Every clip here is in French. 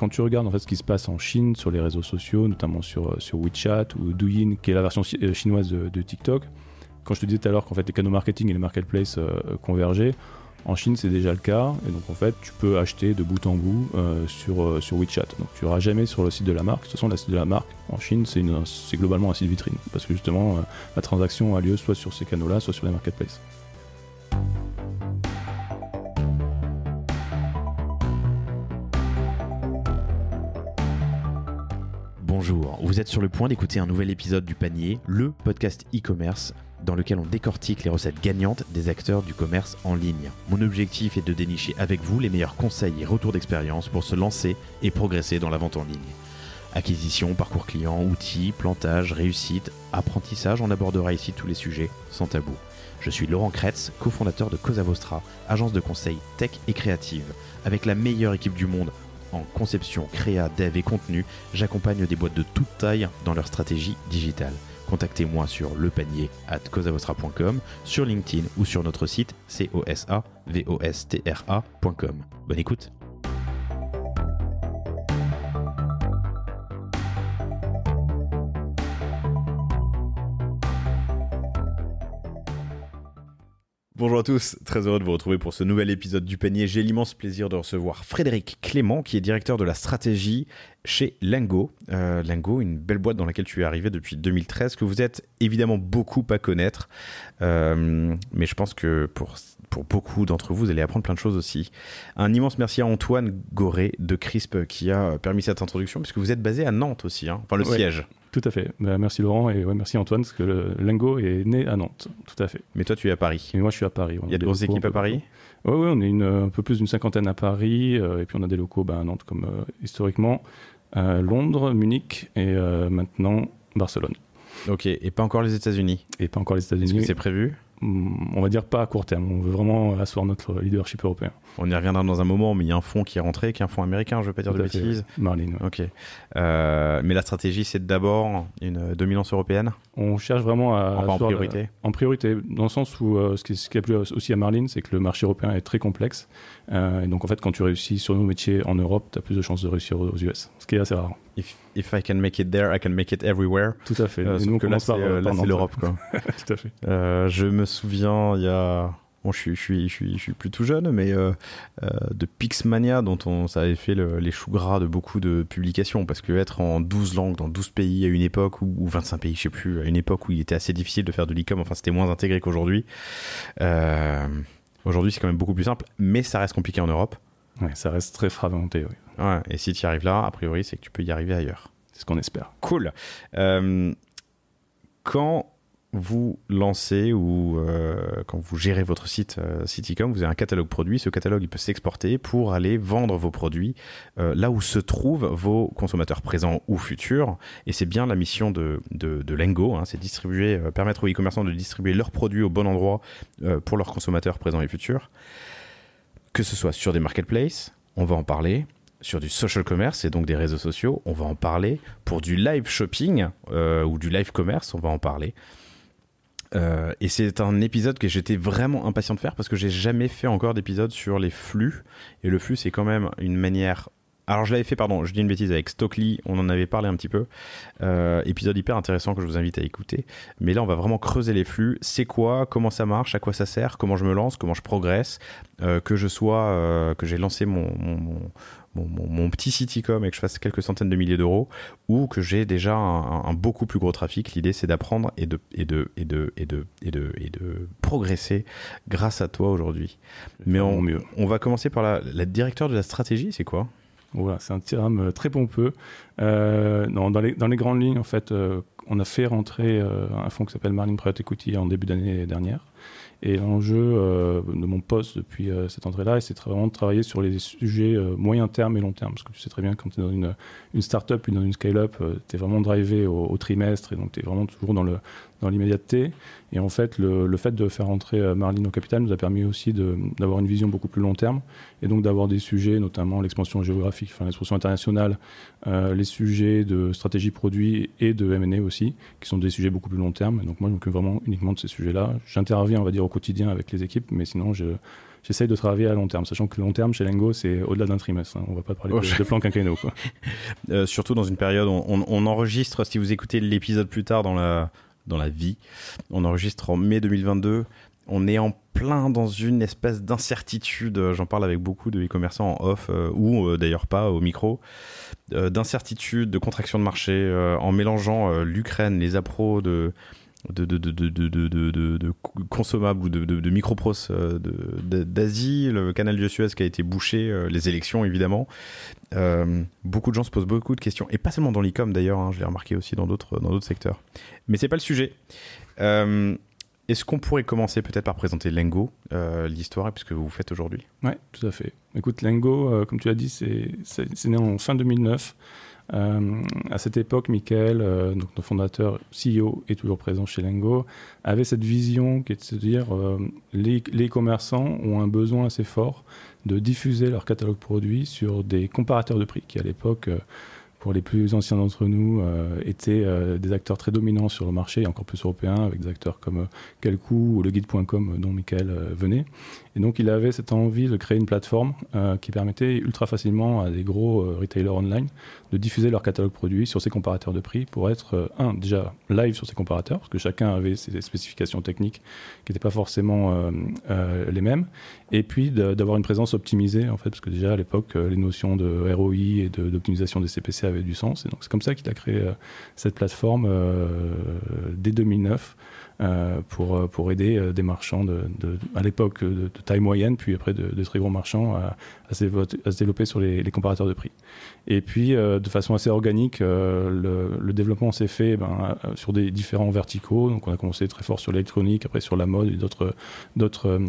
quand tu regardes en fait ce qui se passe en Chine sur les réseaux sociaux, notamment sur WeChat ou Douyin, qui est la version chinoise de TikTok, quand je te disais tout à l'heure qu'en fait les canaux marketing et les marketplaces convergeaient, en Chine c'est déjà le cas, et donc en fait tu peux acheter de bout en bout sur WeChat. Donc tu n'auras jamais sur le site de la marque. De toute façon, le site de la marque en Chine c'est globalement un site vitrine, parce que justement la transaction a lieu soit sur ces canaux-là, soit sur les marketplaces. Bonjour, vous êtes sur le point d'écouter un nouvel épisode du Panier, le podcast e-commerce dans lequel on décortique les recettes gagnantes des acteurs du commerce en ligne. Mon objectif est de dénicher avec vous les meilleurs conseils et retours d'expérience pour se lancer et progresser dans la vente en ligne. Acquisition, parcours client, outils, plantage, réussite, apprentissage, on abordera ici tous les sujets sans tabou. Je suis Laurent Kretz, cofondateur de Cosa Vostra, agence de conseil tech et créative. Avec la meilleure équipe du monde en conception, créa, dev et contenu, j'accompagne des boîtes de toute taille dans leur stratégie digitale. Contactez-moi sur lepanier@cosavostra.com, sur LinkedIn ou sur notre site cosavostra.com. Bonne écoute. Bonjour à tous, très heureux de vous retrouver pour ce nouvel épisode du Panier. J'ai l'immense plaisir de recevoir Frédéric Clément, qui est directeur de la stratégie chez Lingo. Lingo, une belle boîte dans laquelle tu es arrivé depuis 2013, que vous êtes évidemment beaucoup à connaître, mais je pense que pour beaucoup d'entre vous, vous allez apprendre plein de choses aussi. Un immense merci à Antoine Goré de Crisp qui a permis cette introduction, puisque vous êtes basé à Nantes aussi, hein, enfin le siège. Tout à fait. Merci Laurent et merci Antoine, parce que Lingo est né à Nantes. Tout à fait. Mais toi, tu es à Paris. Et moi, je suis à Paris. Il y a de grosses équipes à Paris ? Oui, on est un peu plus d'une cinquantaine à Paris, et puis on a des locaux à Nantes, comme historiquement, Londres, Munich et maintenant Barcelone. Ok, et pas encore les États-Unis ? Et pas encore les États-Unis. Est-ce que c'est prévu ? On va dire pas à court terme. On veut vraiment asseoir notre leadership européen. On y reviendra dans un moment, mais il y a un fonds qui est rentré, qui est un fonds américain, je ne veux pas dire de bêtises. Marlin. Ouais. Ok. Mais la stratégie, c'est d'abord une dominance européenne ? On cherche vraiment à en priorité. En priorité, dans le sens où ce qui a plu aussi à Marlin, c'est que le marché européen est très complexe. Et donc en fait, quand tu réussis sur nos métiers en Europe, tu as plus de chances de réussir aux US, ce qui est assez rare. If I can make it there, I can make it everywhere. Tout à fait. Sauf que là, c'est l'Europe, quoi. Tout à fait. Je me souviens, il y a... Bon, je suis plus tout jeune, mais de Pixmania, dont ça avait fait les choux gras de beaucoup de publications, parce que être en 12 langues, dans 12 pays à une époque, ou 25 pays, je sais plus, à une époque où il était assez difficile de faire de l'e-com, enfin c'était moins intégré qu'aujourd'hui. Aujourd'hui, c'est quand même beaucoup plus simple, mais ça reste compliqué en Europe. Ouais, ça reste très fragmenté, oui. Ouais, et si tu y arrives là, a priori, c'est que tu peux y arriver ailleurs. C'est ce qu'on espère. Cool. Quand vous lancez ou quand vous gérez votre site e-com, vous avez un catalogue produit. Ce catalogue, il peut s'exporter pour aller vendre vos produits là où se trouvent vos consommateurs présents ou futurs. Et c'est bien la mission de Lingo, hein, c'est permettre aux e-commerçants de distribuer leurs produits au bon endroit pour leurs consommateurs présents et futurs. Que ce soit sur des marketplaces, on va en parler, sur du social commerce et donc des réseaux sociaux, on va en parler, pour du live shopping ou du live commerce, on va en parler. Et c'est un épisode que j'étais vraiment impatient de faire parce que j'ai jamais fait encore d'épisode sur les flux. Et le flux, c'est quand même une manière... Alors je l'avais fait, je dis une bêtise, avec Stockly, on en avait parlé un petit peu. Épisode hyper intéressant que je vous invite à écouter. Mais là, on va vraiment creuser les flux. C'est quoi ? Comment ça marche ? À quoi ça sert ? Comment je me lance ? Comment je progresse ? Que j'ai lancé mon petit site e-com et que je fasse quelques centaines de milliers d'euros, ou que j'ai déjà un beaucoup plus gros trafic. L'idée, c'est d'apprendre et de progresser grâce à toi aujourd'hui. Mais on va commencer par la directeur de la stratégie, c'est quoi ? Voilà, c'est un terme très pompeux. Dans les grandes lignes, en fait, on a fait rentrer un fonds qui s'appelle Marlin Private Equity en début d'année dernière. Et l'enjeu de mon poste depuis cette entrée-là, c'est vraiment de travailler sur les sujets moyen terme et long terme. Parce que tu sais très bien, quand tu es dans une start-up ou dans une scale-up, tu es vraiment drivé au trimestre, et donc tu es vraiment toujours dans l'immédiateté. Et en fait, le fait de faire rentrer Marlin au capital nous a permis aussi d'avoir une vision beaucoup plus long terme, et donc d'avoir des sujets, notamment l'expansion géographique, l'expansion internationale, les sujets de stratégie produit et de M&A aussi, qui sont des sujets beaucoup plus long terme. Et donc moi, je m'occupe vraiment uniquement de ces sujets-là. J'interviens, on va dire, au quotidien avec les équipes, mais sinon, j'essaye de travailler à long terme, sachant que le long terme chez Lengo, c'est au-delà d'un trimestre. On ne va pas parler de plan quinquennaux, quoi. Surtout dans une période, on enregistre, si vous écoutez l'épisode plus tard dans la vie, on enregistre en mai 2022. On est en plein dans une espèce d'incertitude, j'en parle avec beaucoup de e-commerçants en off, ou d'ailleurs pas au micro, d'incertitude, de contraction de marché, en mélangeant l'Ukraine, les appros de consommables ou de micropros d'Asie, le canal de Suez qui a été bouché, les élections évidemment. Beaucoup de gens se posent beaucoup de questions, et pas seulement dans l'e-com d'ailleurs, hein, je l'ai remarqué aussi dans d'autres secteurs. Mais c'est pas le sujet. Est-ce qu'on pourrait commencer peut-être par présenter Lengo, l'histoire et ce que vous faites aujourd'hui ? Oui, tout à fait. Écoute, Lengo, comme tu l'as dit, c'est né en fin 2009. À cette époque, Michael, donc notre fondateur, CEO, est toujours présent chez Lengo, avait cette vision qui est de se dire les commerçants ont un besoin assez fort de diffuser leur catalogue produits sur des comparateurs de prix qui, à l'époque, pour les plus anciens d'entre nous, étaient des acteurs très dominants sur le marché, et encore plus européens, avec des acteurs comme Quelcou ou le Guide.com dont Michael venait. Et donc il avait cette envie de créer une plateforme qui permettait ultra facilement à des gros retailers online de diffuser leur catalogue produit sur ces comparateurs de prix pour être, déjà live sur ces comparateurs, parce que chacun avait ses spécifications techniques qui n'étaient pas forcément les mêmes, et puis d'avoir une présence optimisée, en fait, parce que déjà à l'époque, les notions de ROI et d'optimisation des CPC avaient du sens. Et donc c'est comme ça qu'il a créé cette plateforme dès 2009 pour aider des marchands à l'époque de taille moyenne, puis après de très gros marchands à se développer sur les comparateurs de prix. Et puis de façon assez organique, le développement s'est fait sur des différents verticaux. Donc on a commencé très fort sur l'électronique, après sur la mode et d'autres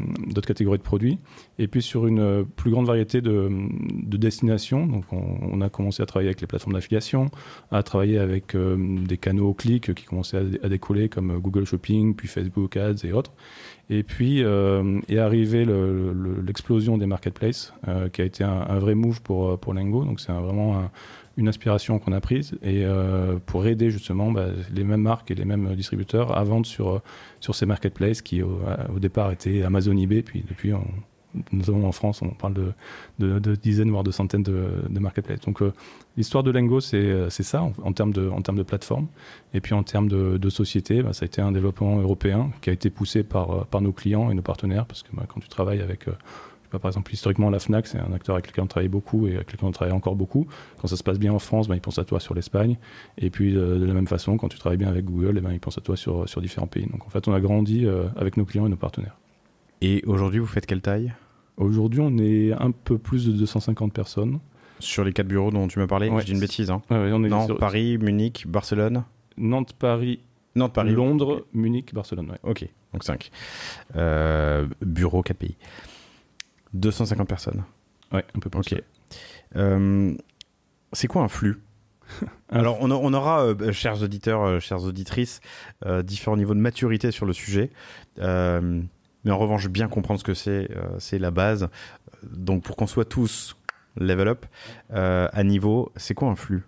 catégories de produits. Et puis sur une plus grande variété de destinations. Donc on a commencé à travailler avec les plateformes d'affiliation, à travailler avec des canaux clics qui commençaient à décoller comme Google Shopping, puis Facebook Ads et autres. Et puis est arrivée l'explosion des marketplaces, qui a été un vrai move pour Lengo. Donc c'est vraiment une inspiration qu'on a prise, et pour aider justement les mêmes marques et les mêmes distributeurs à vendre sur ces marketplaces qui au départ étaient Amazon, eBay, puis depuis notamment en France, on parle de dizaines, voire de centaines de marketplaces. Donc l'histoire de Lengo, c'est ça en termes de plateforme. Et puis en termes de société, ça a été un développement européen qui a été poussé par nos clients et nos partenaires, parce que quand tu travailles avec, par exemple, historiquement, la Fnac, c'est un acteur avec lequel on travaille beaucoup et avec lequel on travaille encore beaucoup. Quand ça se passe bien en France, ils pensent à toi sur l'Espagne. Et puis de la même façon, quand tu travailles bien avec Google, ils pensent à toi sur différents pays. Donc en fait, on a grandi avec nos clients et nos partenaires. Et aujourd'hui, vous faites quelle taille ? Aujourd'hui, on est un peu plus de 250 personnes. Sur les 4 bureaux dont tu m'as parlé, je dis une bêtise. Hein. Ouais, on est Nantes, Paris, Munich, Barcelone. Nantes, Paris, Londres, Munich, Barcelone. Ouais. Ok, donc 5. Bureaux, 4 pays. 250 personnes. Ouais, un peu plus. Ok. C'est quoi un flux ? Alors, on aura, chers auditeurs, chères auditrices, différents niveaux de maturité sur le sujet. Mais en revanche, bien comprendre ce que c'est la base. Donc, pour qu'on soit tous level up à niveau, c'est quoi un flux ?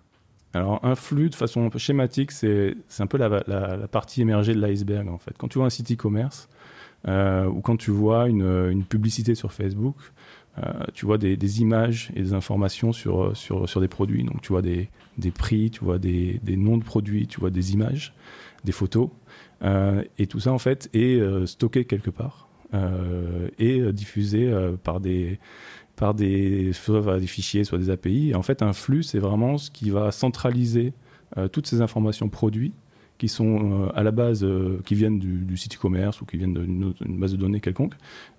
Alors, un flux, de façon un peu schématique, c'est un peu la partie émergée de l'iceberg, en fait. Quand tu vois un site e-commerce, ou quand tu vois une publicité sur Facebook, tu vois des images et des informations sur des produits. Donc, tu vois des prix, tu vois des noms de produits, tu vois des images, des photos. Et tout ça, en fait, est stocké quelque part. Et diffusé soit des fichiers, soit des API. Et en fait, un flux, c'est vraiment ce qui va centraliser toutes ces informations produits qui sont à la base, qui viennent du site e-commerce ou qui viennent d'une base de données quelconque,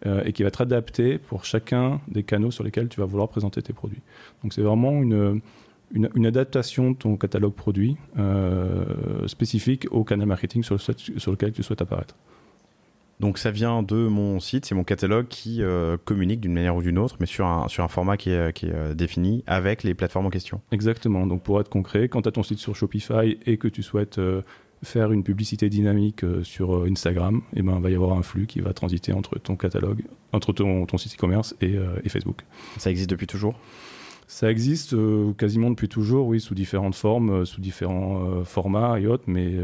et qui va être adapté pour chacun des canaux sur lesquels tu vas vouloir présenter tes produits. Donc c'est vraiment une adaptation de ton catalogue produit spécifique au canal marketing sur lequel tu souhaites apparaître. Donc ça vient de mon site, c'est mon catalogue qui communique d'une manière ou d'une autre, mais sur un format qui est défini avec les plateformes en question. Exactement. Donc pour être concret, quand tu as ton site sur Shopify et que tu souhaites faire une publicité dynamique sur Instagram, il va y avoir un flux qui va transiter entre ton catalogue, entre ton site e-commerce et Facebook. Ça existe depuis toujours ? Ça existe quasiment depuis toujours, oui, sous différentes formes, sous différents formats et autres, mais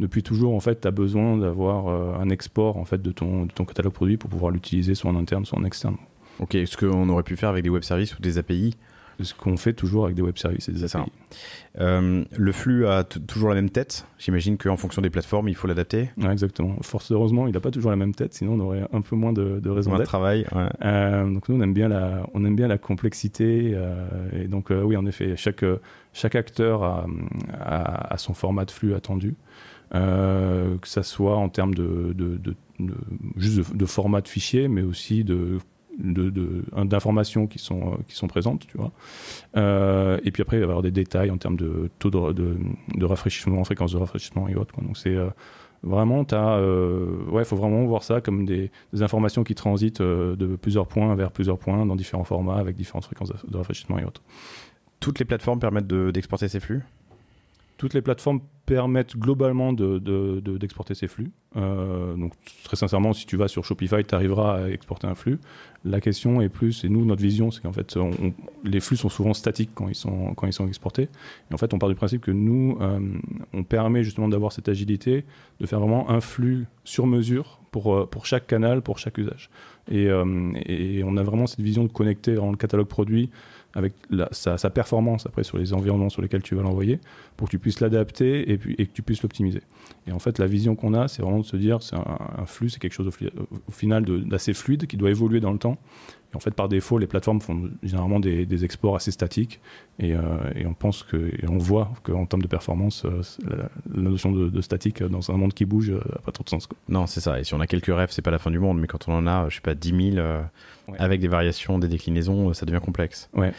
depuis toujours, en fait, tu as besoin d'avoir un export en fait, de ton catalogue produit pour pouvoir l'utiliser soit en interne, soit en externe. Ok, ce qu'on aurait pu faire avec des web services ou des API. Ce qu'on fait toujours avec des web services et des API. Le flux a toujours la même tête. J'imagine qu'en fonction des plateformes, il faut l'adapter. Ouais, exactement. Fort heureusement, il n'a pas toujours la même tête, sinon on aurait un peu moins de raison d'être. De travail. Ouais. Donc nous, on aime bien la complexité. Et donc oui, en effet, chaque acteur a son format de flux attendu. Que ça soit en termes juste de format de fichier, mais aussi d'informations qui sont présentes, tu vois. Et puis après, il va y avoir des détails en termes de taux de rafraîchissement, fréquence de rafraîchissement et autres, quoi. Donc c'est vraiment, faut vraiment voir ça comme des informations qui transitent de plusieurs points vers plusieurs points dans différents formats avec différentes fréquences de rafraîchissement et autres. Toutes les plateformes permettent d'exporter ces flux ? Toutes les plateformes permettent globalement d'exporter ces flux. Donc très sincèrement, si tu vas sur Shopify, tu arriveras à exporter un flux. La question est plus, et nous, notre vision, c'est qu'en fait, les flux sont souvent statiques quand ils sont exportés. Et en fait, on part du principe que nous, on permet justement d'avoir cette agilité, de faire vraiment un flux sur mesure pour chaque canal, pour chaque usage. Et on a vraiment cette vision de connecter le catalogue produit avec sa performance après sur les environnements sur lesquels tu vas l'envoyer pour que tu puisses l'adapter et que tu puisses l'optimiser. Et en fait, la vision qu'on a, c'est vraiment de se dire c'est un flux, c'est quelque chose au final d'assez fluide qui doit évoluer dans le temps. Et en fait, par défaut, les plateformes font généralement des exports assez statiques et on pense et on voit qu'en termes de performance, la notion de statique dans un monde qui bouge n'a pas trop de sens, quoi. Non, c'est ça. Et si on a quelques rêves, c'est pas la fin du monde. Mais quand on en a, je sais pas, 10 000 avec des variations, des déclinaisons, ça devient complexe. Ouais.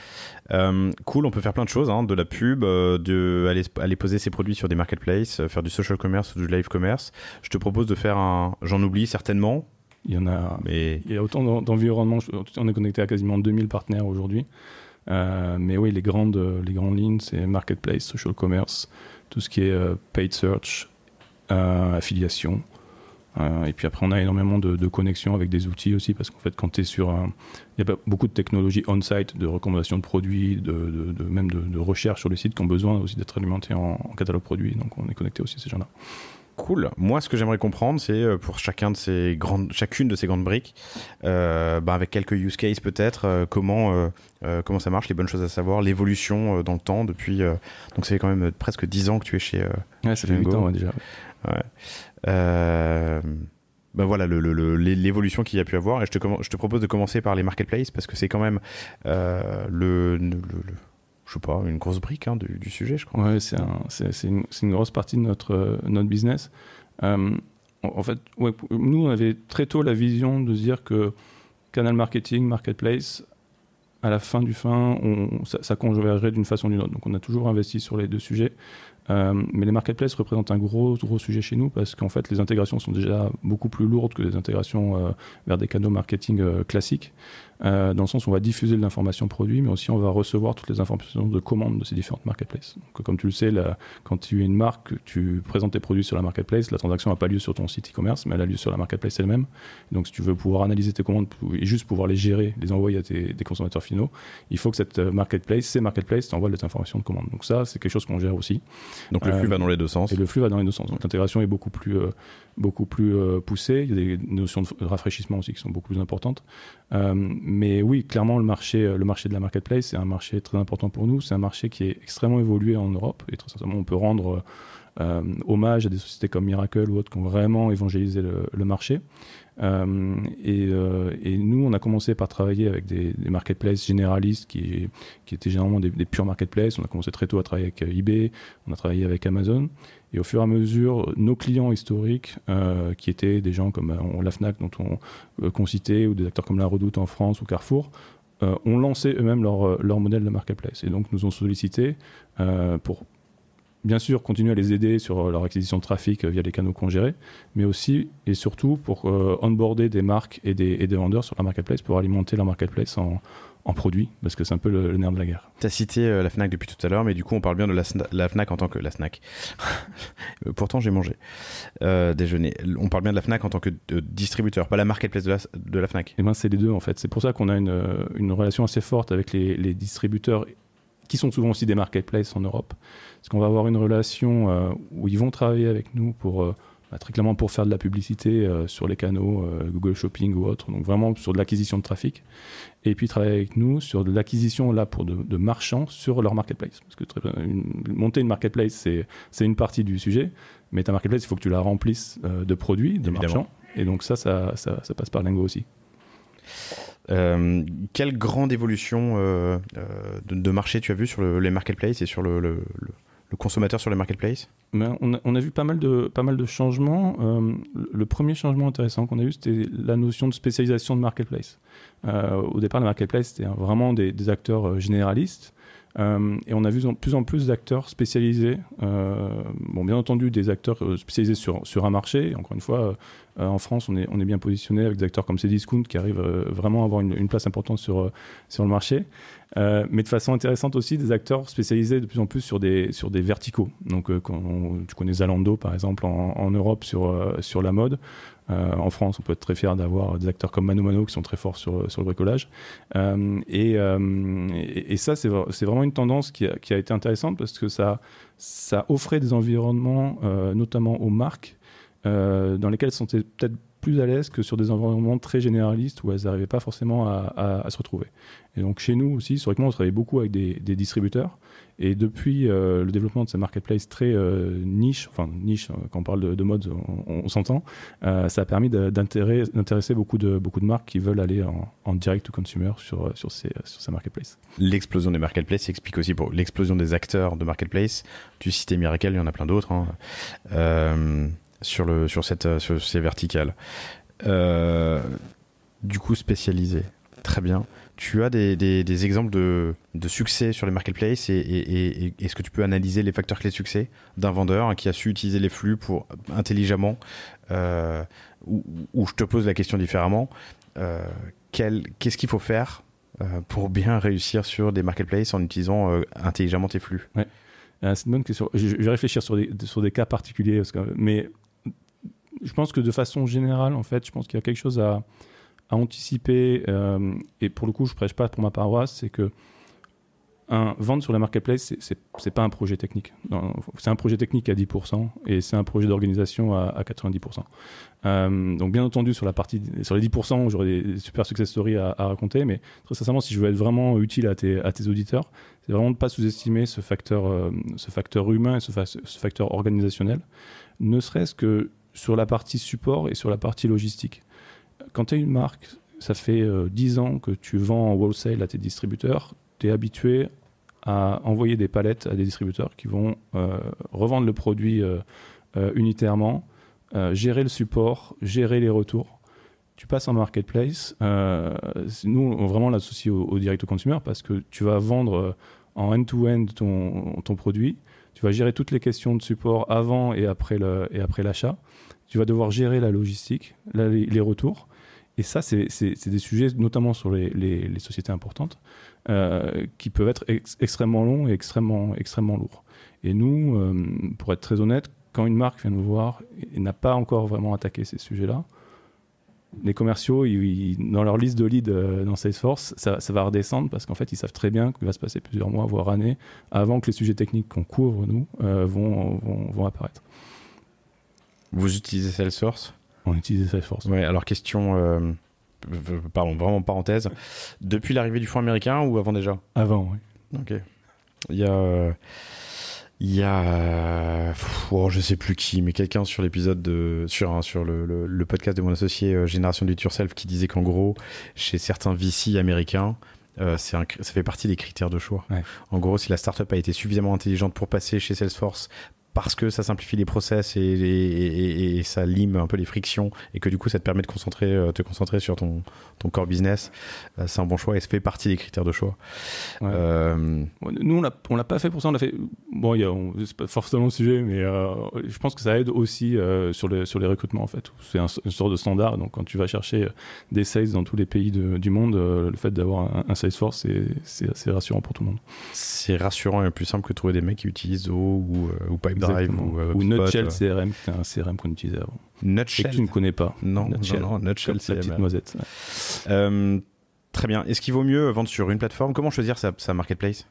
Cool, on peut faire plein de choses, hein, de la pub, aller poser ses produits sur des marketplaces, faire du social commerce ou du live commerce. Je te propose de faire j'en oublie certainement. Il y a autant d'environnements. On est connecté à quasiment 2000 partenaires aujourd'hui. Mais oui, les grandes lignes, c'est marketplace, social commerce, tout ce qui est paid search, affiliation. Et puis après, on a énormément de connexions avec des outils aussi, parce qu'en fait, quand tu es il y a beaucoup de technologies on-site, de recommandations de produits, même de recherche sur le site qui ont besoin aussi d'être alimentés en catalogue produit. Donc, on est connecté aussi à ces gens-là. Cool. Moi, ce que j'aimerais comprendre, c'est pour chacune de ces grandes briques, avec quelques use cases peut-être, comment ça marche, les bonnes choses à savoir, l'évolution dans le temps depuis. Donc, ça fait quand même presque 10 ans que tu es chez. Ouais, ça fait 8 ans déjà. Ouais. Voilà l'évolution qu'il y a pu avoir. Et je te propose de commencer par les marketplaces parce que c'est quand même je sais pas, une grosse brique du sujet, je crois. Ouais, c'est une grosse partie de notre business. En fait, nous, on avait très tôt la vision de se dire que canal marketing, marketplace, à la fin ça convergerait d'une façon ou d'une autre. Donc, on a toujours investi sur les deux sujets. Mais les marketplaces représentent un gros sujet chez nous parce qu'en fait, les intégrations sont déjà beaucoup plus lourdes que les intégrations vers des canaux marketing classiques. Dans le sens où on va diffuser de l'information produit, mais aussi on va recevoir toutes les informations de commande de ces différentes marketplaces. Donc, comme tu le sais, quand tu es une marque, tu présentes tes produits sur la marketplace, la transaction n'a pas lieu sur ton site e-commerce, mais elle a lieu sur la marketplace elle-même. Donc, si tu veux pouvoir analyser tes commandes et juste pouvoir les gérer, les envoyer à des consommateurs finaux, il faut que ces marketplaces t'envoient des informations de commande. Donc ça, c'est quelque chose qu'on gère aussi. Donc le flux va dans les deux sens. Et le flux va dans les deux sens. Donc l'intégration est beaucoup plus poussée. Il y a des notions de rafraîchissement aussi qui sont beaucoup plus importantes. Mais oui, clairement, le marché de la marketplace, c'est un marché très important pour nous. C'est un marché qui est extrêmement évolué en Europe. Et très sincèrement, on peut rendre hommage à des sociétés comme Miracle ou autres qui ont vraiment évangélisé le marché. Et nous, on a commencé par travailler avec des marketplaces généralistes qui étaient généralement des purs marketplaces. On a commencé très tôt à travailler avec eBay, on a travaillé avec Amazon. Et au fur et à mesure, nos clients historiques, qui étaient des gens comme la Fnac, dont qu'on citait, ou des acteurs comme La Redoute en France ou Carrefour, ont lancé eux-mêmes leur modèle de marketplace. Et donc, nous ont sollicité pour bien sûr continuer à les aider sur leur acquisition de trafic via les canaux qu'on gérait, mais aussi et surtout pour onboarder des marques et des vendeurs sur la marketplace pour alimenter leur marketplace en produits, parce que c'est un peu le nerf de la guerre. Tu as cité la Fnac depuis tout à l'heure, mais du coup on parle bien de la Fnac en tant que... La Fnac. Pourtant j'ai mangé déjeuner. On parle bien de la Fnac en tant que distributeur, pas la marketplace de la Fnac. Et ben c'est les deux en fait. C'est pour ça qu'on a une relation assez forte avec les distributeurs qui sont souvent aussi des marketplaces en Europe. Parce qu'on va avoir une relation où ils vont travailler avec nous pour... très clairement pour faire de la publicité sur les canaux Google Shopping ou autres, donc vraiment sur de l'acquisition de trafic, et puis travailler avec nous sur de l'acquisition là pour de marchands sur leur marketplace, parce que monter une marketplace c'est une partie du sujet, mais ta marketplace il faut que tu la remplisses de produits, de marchands, et donc ça passe par Lingo aussi. Quelle grande évolution de marché tu as vu sur les marketplaces et sur le consommateur sur les marketplaces? On a vu pas mal de changements. Le premier changement intéressant qu'on a eu, c'était la notion de spécialisation de marketplace. Au départ, les marketplaces, c'était vraiment des acteurs généralistes. Et on a vu de plus en plus d'acteurs spécialisés. Bien entendu, des acteurs spécialisés sur un marché. Encore une fois, en France, on est bien positionné avec des acteurs comme Cdiscount qui arrivent vraiment à avoir une place importante sur le marché. Mais de façon intéressante aussi, des acteurs spécialisés de plus en plus sur des verticaux. Donc, tu connais Zalando, par exemple, en Europe sur la mode. En France, on peut être très fier d'avoir des acteurs comme Mano Mano qui sont très forts sur le bricolage. Et ça, c'est vraiment une tendance qui a été intéressante parce que ça offrait des environnements, notamment aux marques, dans lesquels elles sont peut-être plus à l'aise que sur des environnements très généralistes où elles n'arrivaient pas forcément à se retrouver. Et donc chez nous aussi, historiquement, on travaillait beaucoup avec des distributeurs. Et depuis le développement de ces marketplaces très niche, quand on parle de mode, on s'entend, ça a permis d'intéresser beaucoup de marques qui veulent aller en direct to consumer sur ces marketplaces. L'explosion des marketplaces s'explique aussi pour l'explosion des acteurs de marketplace. Tu citais Miracle, il y en a plein d'autres. Sur ces verticales. Du coup, spécialisé. Très bien. Tu as des exemples de succès sur les marketplaces et est-ce que tu peux analyser les facteurs clés de succès d'un vendeur qui a su utiliser les flux pour intelligemment ou je te pose la question différemment, qu'est-ce qu'il faut faire pour bien réussir sur des marketplaces en utilisant intelligemment tes flux? Ouais. C'est une bonne question. Je vais réfléchir sur des cas particuliers, mais je pense que de façon générale, en fait, je pense qu'il y a quelque chose à anticiper, et pour le coup, je prêche pas pour ma paroisse, c'est que vendre sur la marketplace, c'est pas un projet technique. C'est un projet technique à 10% et c'est un projet d'organisation à 90%. Donc bien entendu, sur les 10%, j'aurais des super success stories à raconter, mais très sincèrement, si je veux être vraiment utile à tes auditeurs, c'est vraiment de ne pas sous-estimer ce facteur humain et ce facteur organisationnel, ne serait-ce que sur la partie support et sur la partie logistique. Quand tu es une marque, ça fait 10 ans que tu vends en wholesale à tes distributeurs, tu es habitué à envoyer des palettes à des distributeurs qui vont revendre le produit unitairement, gérer le support, gérer les retours. Tu passes en marketplace, nous on vraiment l'associe au direct to consumer parce que tu vas vendre en end-to-end ton produit, tu vas gérer toutes les questions de support avant et après l'achat, tu vas devoir gérer la logistique, les retours. Et ça, c'est des sujets, notamment sur les sociétés importantes, qui peuvent être extrêmement longs et extrêmement lourds. Et nous, pour être très honnête, quand une marque vient nous voir et n'a pas encore vraiment attaqué ces sujets-là, les commerciaux, dans leur liste de leads dans Salesforce, ça va redescendre parce qu'en fait, ils savent très bien qu'il va se passer plusieurs mois, voire années, avant que les sujets techniques qu'on couvre, nous, vont apparaître. Vous utilisez Salesforce ? On utilise Salesforce. Ouais, alors question, pardon, vraiment parenthèse. Depuis l'arrivée du fonds américain ou avant déjà ? Avant, oui. Ok. Il y a je sais plus qui, mais quelqu'un sur l'épisode sur le podcast de mon associé Génération Do It Yourself qui disait qu'en gros, chez certains VC américains, ça fait partie des critères de choix. Ouais. En gros, si la startup a été suffisamment intelligente pour passer chez Salesforce parce que ça simplifie les process et ça lime un peu les frictions et que du coup ça te permet de te concentrer sur ton core business, c'est un bon choix et ça fait partie des critères de choix. Ouais. Nous on l'a pas fait pour ça, on l'a fait, bon c'est pas forcément le sujet, mais je pense que ça aide aussi sur les recrutements en fait. C'est une sorte de standard, donc quand tu vas chercher des sales dans tous les pays du monde, le fait d'avoir un Salesforce c'est assez rassurant pour tout le monde. C'est rassurant et plus simple que de trouver des mecs qui utilisent Zoho ou Pipedrive ou Nutshell CRM, qui était un CRM qu'on utilisait avant. Nutshell, et que tu ne connais pas. Non, Nutshell, c'est la petite noisette. Ouais. Très bien. Est-ce qu'il vaut mieux vendre sur une plateforme? Comment choisir sa marketplace?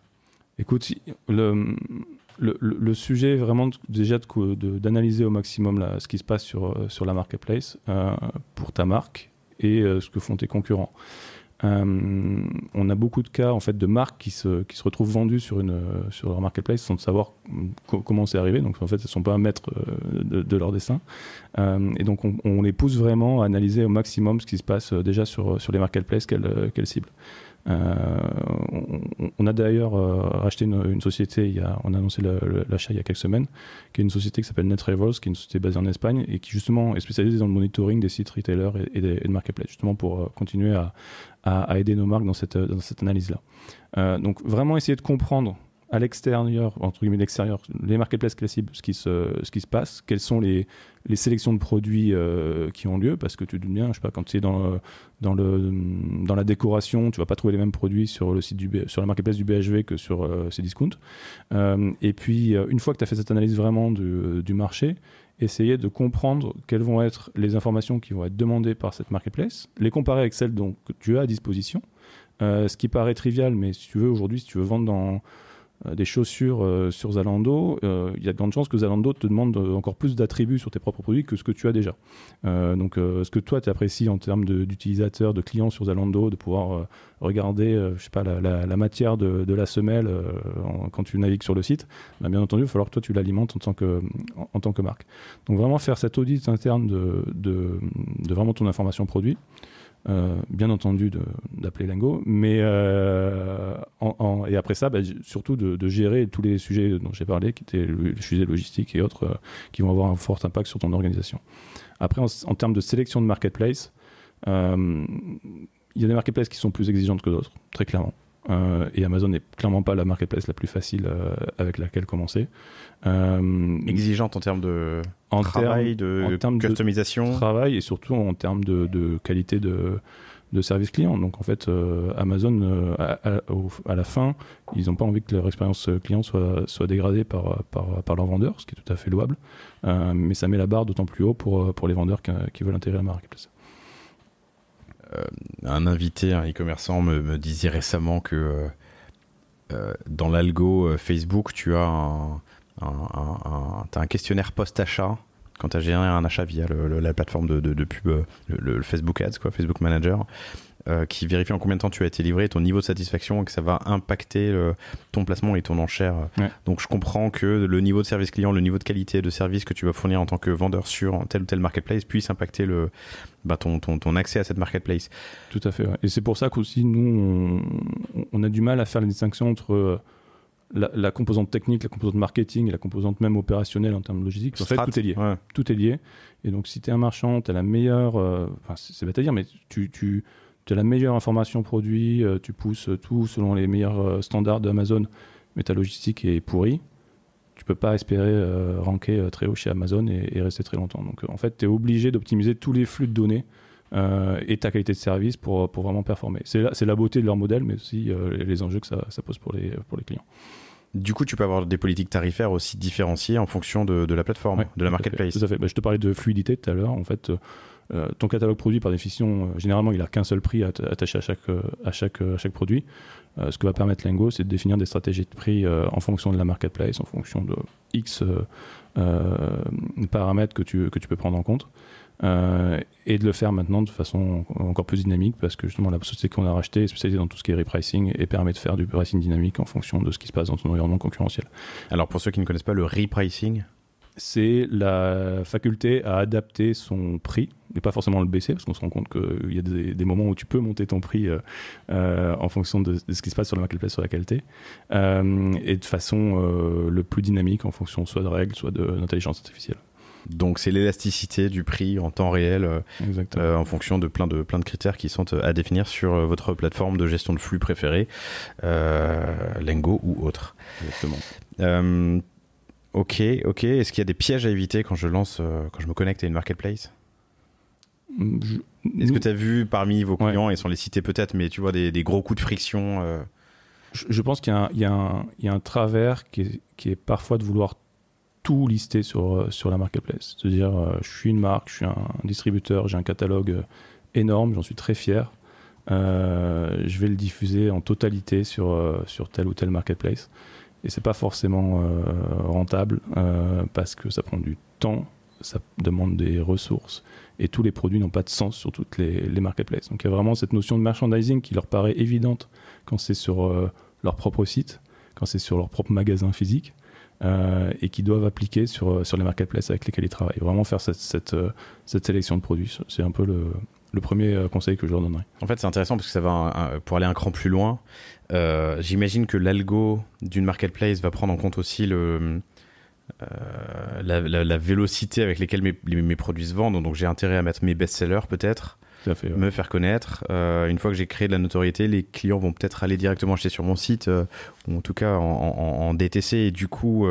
Écoute, le sujet est vraiment déjà d'analyser au maximum ce qui se passe sur la marketplace pour ta marque et ce que font tes concurrents. On a beaucoup de cas en fait de marques qui se retrouvent vendues sur leur marketplace sans savoir comment c'est arrivé. Donc en fait, elles ne sont pas maîtres de leur destin. Et donc on les pousse vraiment à analyser au maximum ce qui se passe déjà sur les marketplaces qu'elles ciblent. On a d'ailleurs racheté une société, on a annoncé l'achat il y a quelques semaines, qui est une société qui s'appelle NetRivals, qui est une société basée en Espagne et qui justement est spécialisée dans le monitoring des sites retailers et de marketplace, justement pour continuer à aider nos marques dans cette analyse-là. Donc vraiment essayer de comprendre à l'extérieur, entre guillemets l'extérieur, les marketplaces classiques, ce qui se passe, quelles sont les sélections de produits qui ont lieu, parce que tu te dis bien, je sais pas, quand tu es dans la décoration, tu vas pas trouver les mêmes produits sur la marketplace du BHV que sur Cdiscount. Et puis, une fois que tu as fait cette analyse vraiment du marché, essayer de comprendre quelles vont être les informations qui vont être demandées par cette marketplace, les comparer avec celles que tu as à disposition. Ce qui paraît trivial, mais si tu veux vendre des chaussures sur Zalando, il y a de grandes chances que Zalando te demande encore plus d'attributs sur tes propres produits que ce que tu as déjà. Donc ce que toi tu apprécies en termes d'utilisateurs, de clients sur Zalando, de pouvoir regarder je sais pas, la matière de la semelle quand tu navigues sur le site, bien entendu il va falloir que toi tu l'alimentes en tant que marque. Donc vraiment faire cet audit interne de vraiment ton information produit. Bien entendu d'appeler Lengo, mais et après ça, surtout de gérer tous les sujets dont j'ai parlé, qui étaient les sujets logistiques et autres, qui vont avoir un fort impact sur ton organisation. Après, en termes de sélection de marketplace, il y a des marketplaces qui sont plus exigeantes que d'autres, très clairement. Et Amazon n'est clairement pas la marketplace la plus facile avec laquelle commencer. Exigeante en termes de travail, de customisation, travail et surtout en termes de qualité de service client. Donc en fait, Amazon, à la fin, ils n'ont pas envie que leur expérience client soit dégradée par leurs vendeurs, ce qui est tout à fait louable. Mais ça met la barre d'autant plus haut pour les vendeurs qui veulent intégrer la marketplace. Un invité, un e-commerçant me disait récemment que dans l'algo Facebook, tu as un questionnaire post-achat quand tu as géré un achat via la plateforme de pub, le Facebook Ads, Facebook Manager, qui vérifie en combien de temps tu as été livré, ton niveau de satisfaction, et que ça va impacter ton placement et ton enchère. Ouais. Donc je comprends que le niveau de service client, le niveau de qualité de service que tu vas fournir en tant que vendeur sur tel ou tel marketplace puisse impacter ton accès à cette marketplace. Tout à fait. Ouais. Et c'est pour ça qu'aussi nous on a du mal à faire la distinction entre la composante technique, la composante marketing et la composante même opérationnelle en termes logistiques. En fait, tout est lié. Ouais. Tout est lié. Et donc si tu es un marchand, tu as la meilleure, c'est bête à dire, mais tu as la meilleure information produit, tu pousses tout selon les meilleurs standards d'Amazon, mais ta logistique est pourrie, tu peux pas espérer ranker très haut chez Amazon et rester très longtemps. Donc en fait, tu es obligé d'optimiser tous les flux de données et ta qualité de service pour vraiment performer. C'est la beauté de leur modèle, mais aussi les enjeux que ça pose pour les clients. Du coup, tu peux avoir des politiques tarifaires aussi différenciées en fonction de la plateforme, ouais, de la marketplace. Tout à fait. Je te parlais de fluidité tout à l'heure. En fait, ton catalogue produit, par définition, généralement, il n'a qu'un seul prix attaché à chaque produit. Ce que va permettre Lengo, c'est de définir des stratégies de prix en fonction de la marketplace, en fonction de X paramètres que tu peux prendre en compte. Et de le faire maintenant de façon encore plus dynamique, parce que justement la société qu'on a rachetée est spécialisée dans tout ce qui est repricing et permet de faire du pricing dynamique en fonction de ce qui se passe dans ton environnement concurrentiel. Alors pour ceux qui ne connaissent pas le repricing, c'est la faculté à adapter son prix, et pas forcément le baisser, parce qu'on se rend compte qu'il y a des moments où tu peux monter ton prix en fonction de ce qui se passe sur le marketplace, sur la qualité, et de façon le plus dynamique en fonction soit de règles, soit d'intelligence artificielle. Donc c'est l'élasticité du prix en temps réel en fonction de plein de critères qui sont à définir sur votre plateforme de gestion de flux préférée, Lengo ou autre. Exactement. Ok. Est-ce qu'il y a des pièges à éviter quand je me connecte à une marketplace ? Est-ce que tu as vu parmi vos clients, et sans les citer peut-être, mais tu vois des gros coups de friction Je pense qu'il y a un travers qui est parfois de vouloir tout lister sur la marketplace. C'est-à-dire, je suis une marque, je suis un distributeur, j'ai un catalogue énorme, j'en suis très fier. Je vais le diffuser en totalité sur tel ou tel marketplace. Et c'est pas forcément rentable parce que ça prend du temps, ça demande des ressources et tous les produits n'ont pas de sens sur toutes les marketplaces. Donc il y a vraiment cette notion de merchandising qui leur paraît évidente quand c'est sur leur propre site, quand c'est sur leur propre magasin physique. Et qui doivent appliquer sur les marketplaces avec lesquels ils travaillent. Vraiment faire cette sélection de produits. C'est un peu le premier conseil que je leur donnerais. En fait, c'est intéressant parce que ça va pour aller un cran plus loin. J'imagine que l'algo d'une marketplace va prendre en compte aussi la vélocité avec laquelle mes produits se vendent. Donc j'ai intérêt à mettre mes best-sellers peut-être. Me faire connaître. Une fois que j'ai créé de la notoriété, les clients vont peut-être aller directement acheter sur mon site, ou en tout cas en DTC, et du coup,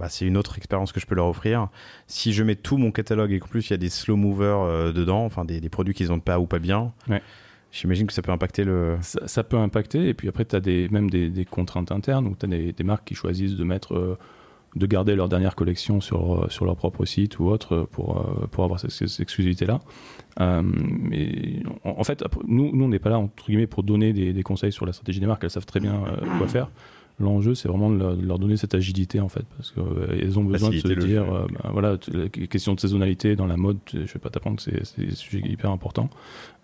c'est une autre expérience que je peux leur offrir. Si je mets tout mon catalogue et qu'en plus il y a des slow movers dedans, enfin des produits qui ne vendent pas ou pas bien, j'imagine que ça peut impacter Ça peut impacter, et puis après tu as même des contraintes internes, où tu as des marques qui choisissent de garder leur dernière collection sur leur propre site ou autre pour avoir cette exclusivité-là. Mais en fait, nous on n'est pas là entre guillemets pour donner des conseils sur la stratégie des marques. Elles savent très bien quoi faire. L'enjeu, c'est vraiment de leur donner cette agilité, en fait, parce qu'elles ont besoin de se dire, voilà, la question de saisonnalité dans la mode, je ne vais pas t'apprendre que c'est un sujet hyper important,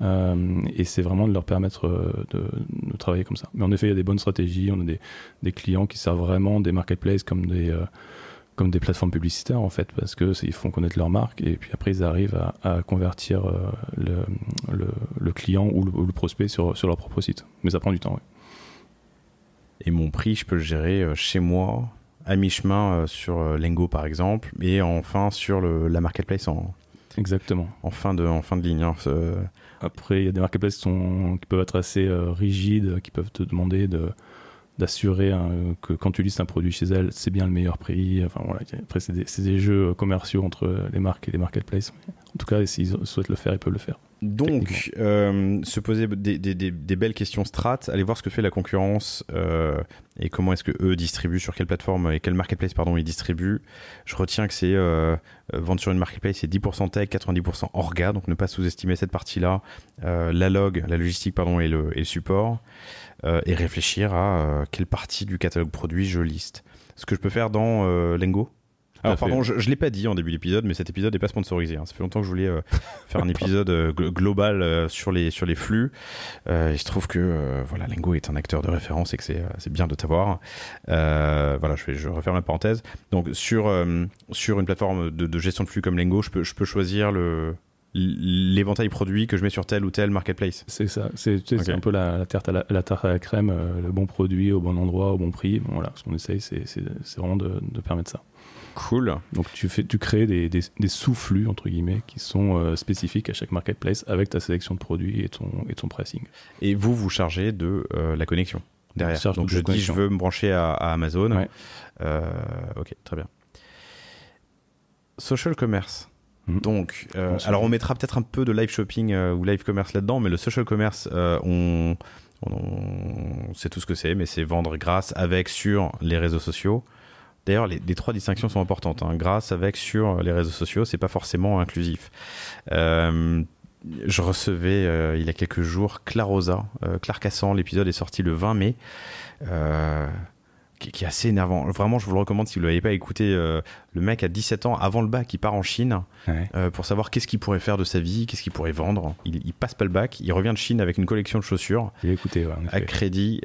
et c'est vraiment de leur permettre de travailler comme ça. Mais en effet, il y a des bonnes stratégies, on a des clients qui servent vraiment des marketplaces comme des plateformes publicitaires, en fait, parce qu'ils font connaître leur marque, et puis après, ils arrivent à convertir le client ou le prospect sur leur propre site. Mais ça prend du temps, oui. Et mon prix, je peux le gérer chez moi, à mi-chemin sur Lengo par exemple, et enfin sur la marketplace Exactement. En fin de ligne. Hein. Après, il y a des marketplaces qui peuvent être assez rigides, qui peuvent te demander d'assurer que quand tu listes un produit chez elles, c'est bien le meilleur prix. Enfin, voilà. Après, c'est des jeux commerciaux entre les marques et les marketplaces. En tout cas, s'ils souhaitent le faire, ils peuvent le faire. Donc, se poser des belles questions strat, aller voir ce que fait la concurrence et comment est-ce que eux distribuent, sur quelle plateforme et quelle marketplace ils distribuent. Je retiens que c'est vendre sur une marketplace, c'est 10% tech, 90% orga, donc ne pas sous-estimer cette partie-là, la logistique et le support, et réfléchir à quelle partie du catalogue produit je liste. Ce que je peux faire dans Lengo. Alors pardon, je ne l'ai pas dit en début d'épisode, mais cet épisode n'est pas sponsorisé. Hein. Ça fait longtemps que je voulais faire un épisode global sur les flux. Il se trouve que Lengo est un acteur de référence et que c'est bien de t'avoir. Je referme la parenthèse. Donc sur une plateforme de gestion de flux comme Lengo, je peux choisir l'éventail produit que je mets sur tel ou tel marketplace. C'est ça, c'est un peu la tarte à la crème, le bon produit au bon endroit, au bon prix. Bon, voilà, ce qu'on essaye, c'est vraiment de permettre ça. Cool. Donc tu crées des sous-flux entre guillemets qui sont spécifiques à chaque marketplace avec ta sélection de produits et ton pricing. Et vous chargez de la connexion derrière. Donc je dis je veux me brancher à Amazon. Ouais. Ok, très bien. Social commerce. Donc, alors on mettra peut-être un peu de live shopping ou live commerce là-dedans, mais le social commerce, on sait tout ce que c'est, mais c'est vendre grâce, avec, sur les réseaux sociaux. D'ailleurs, les trois distinctions sont importantes. Hein. Grâce, avec, sur les réseaux sociaux, c'est pas forcément inclusif. Je recevais il y a quelques jours Claire Cassan, l'épisode est sorti le 20 mai. qui est assez énervant. Vraiment, je vous le recommande si vous ne l'avez pas écouté. Le mec a 17 ans, avant le bac, il part en Chine pour savoir qu'est-ce qu'il pourrait faire de sa vie, qu'est-ce qu'il pourrait vendre. Il passe pas le bac, il revient de Chine avec une collection de chaussures à crédit.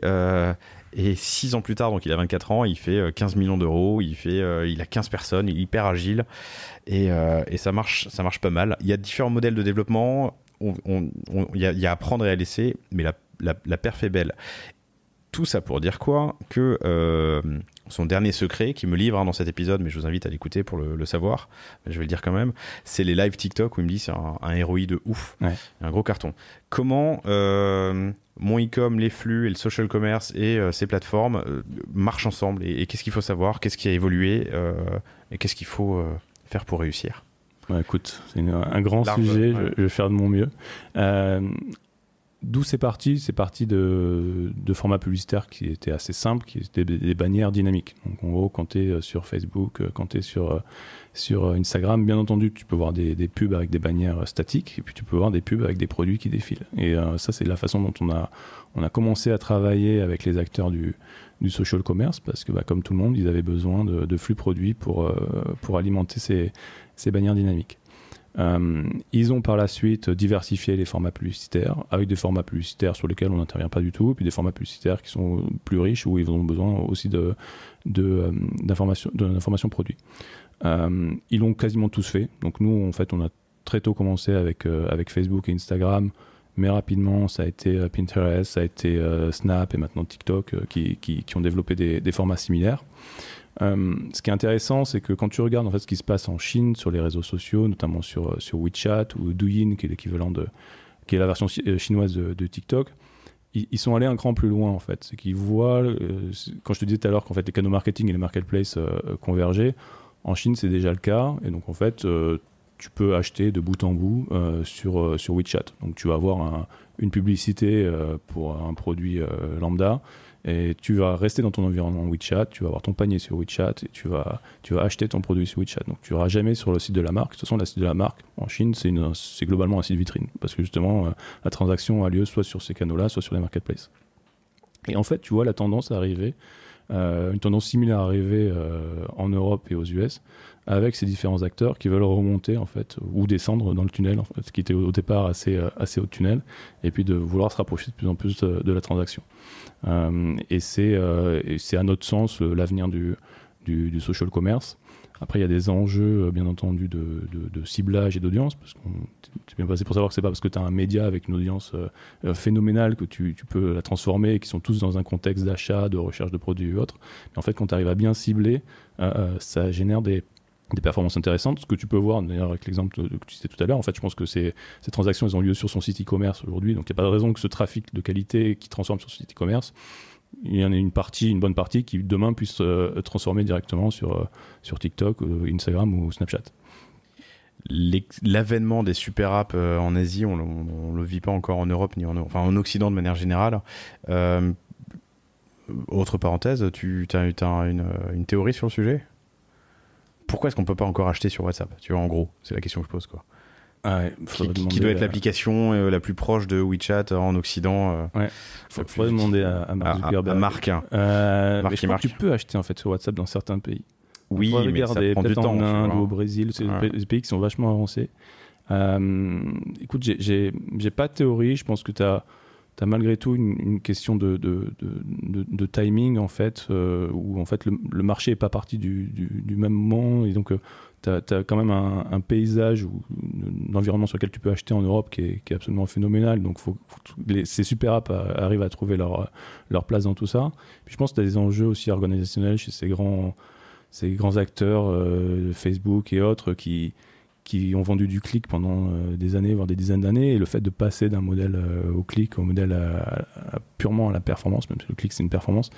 Et 6 ans plus tard, donc il a 24 ans, il fait 15 millions d'euros, il a 15 personnes, il est hyper agile et ça marche pas mal. Il y a différents modèles de développement, il y a à prendre et à laisser, mais la perf est belle. Tout ça pour dire quoi ? Que son dernier secret, qui me livre dans cet épisode, mais je vous invite à l'écouter pour le savoir, je vais le dire quand même, c'est les live TikTok où il me dit c'est un ROI de ouf, un gros carton. Comment mon e-com, les flux et le social commerce et ces plateformes marchent ensemble et qu'est-ce qu'il faut savoir, qu'est-ce qui a évolué et qu'est-ce qu'il faut faire pour réussir ? Écoute, c'est un grand sujet, je vais faire de mon mieux. D'où c'est parti de formats publicitaires qui étaient assez simples, qui étaient des bannières dynamiques. Donc en gros, quand tu es sur Facebook, quand tu es sur Instagram, bien entendu, tu peux voir des pubs avec des bannières statiques, et puis tu peux voir des pubs avec des produits qui défilent. Et ça, c'est la façon dont on a commencé à travailler avec les acteurs du social commerce, parce que comme tout le monde, ils avaient besoin de flux produits pour alimenter ces bannières dynamiques. Ils ont par la suite diversifié les formats publicitaires avec des formats publicitaires sur lesquels on n'intervient pas du tout, et puis des formats publicitaires qui sont plus riches où ils ont besoin aussi d'informations produits. Ils l'ont quasiment tous fait. Donc nous, en fait, on a très tôt commencé avec Facebook et Instagram, mais rapidement ça a été Pinterest, ça a été Snap et maintenant TikTok qui ont développé des formats similaires. Ce qui est intéressant, c'est que quand tu regardes en fait ce qui se passe en Chine sur les réseaux sociaux, notamment sur WeChat ou Douyin, qui est l'équivalent qui est la version chinoise de TikTok, ils sont allés un cran plus loin en fait. C'est qu'ils voient, quand je te disais tout à l'heure qu'en fait les canaux marketing et les marketplaces convergeaient, en Chine c'est déjà le cas, et donc en fait tu peux acheter de bout en bout sur WeChat. Donc tu vas avoir une publicité pour un produit lambda. Et tu vas rester dans ton environnement WeChat, tu vas avoir ton panier sur WeChat et tu vas acheter ton produit sur WeChat. Donc tu n'auras jamais sur le site de la marque. De toute façon, le site de la marque en Chine, c'est globalement un site vitrine. Parce que justement, la transaction a lieu soit sur ces canaux-là, soit sur les marketplaces. Et en fait, tu vois la tendance arriver, une tendance similaire arriver en Europe et aux US, avec ces différents acteurs qui veulent remonter en fait, ou descendre dans le tunnel, en fait, qui était au départ assez haut de tunnel, et puis de vouloir se rapprocher de plus en plus de la transaction. Et c'est à notre sens l'avenir du social commerce. Après, il y a des enjeux, bien entendu, de ciblage et d'audience, parce qu'on est bien passé pour savoir que c'est pas parce que tu as un média avec une audience phénoménale que tu peux la transformer, et qui sont tous dans un contexte d'achat, de recherche de produits et autres. Mais en fait, quand tu arrives à bien cibler, ça génère des performances intéressantes. Ce que tu peux voir, d'ailleurs, avec l'exemple que tu citais tout à l'heure, en fait, je pense que ces transactions, elles ont lieu sur son site e-commerce aujourd'hui, donc il n'y a pas de raison que ce trafic de qualité qui transforme sur son site e-commerce, il y en a une bonne partie qui demain puisse transformer directement sur TikTok, Instagram ou Snapchat. L'avènement des super apps en Asie, on le vit pas encore en Europe ni en Occident de manière générale. Autre parenthèse, tu as une théorie sur le sujet ? Pourquoi est-ce qu'on peut pas encore acheter sur WhatsApp ? Tu vois, en gros, c'est la question que je pose, quoi. Qui doit être l'application la plus proche de WeChat en Occident. Faudrait demander à Mark Zuckerberg. À Marc. Mais je crois que tu peux acheter en fait sur WhatsApp dans certains pays. Oui, mais ça prend du temps. En Inde ou au Brésil, c'est des pays qui sont vachement avancés. Écoute, j'ai pas de théorie. Je pense que tu as malgré tout une question de timing en fait, où en fait le marché est pas parti du même moment, et donc t'as quand même un paysage ou un environnement sur lequel tu peux acheter en Europe qui est absolument phénoménal. Donc ces super apps arrivent à trouver leur place dans tout ça. Puis je pense que tu as des enjeux aussi organisationnels chez ces grands acteurs, Facebook et autres, qui ont vendu du clic pendant des années, voire des dizaines d'années, et le fait de passer d'un modèle au clic au modèle purement à la performance, même si le clic c'est une performance,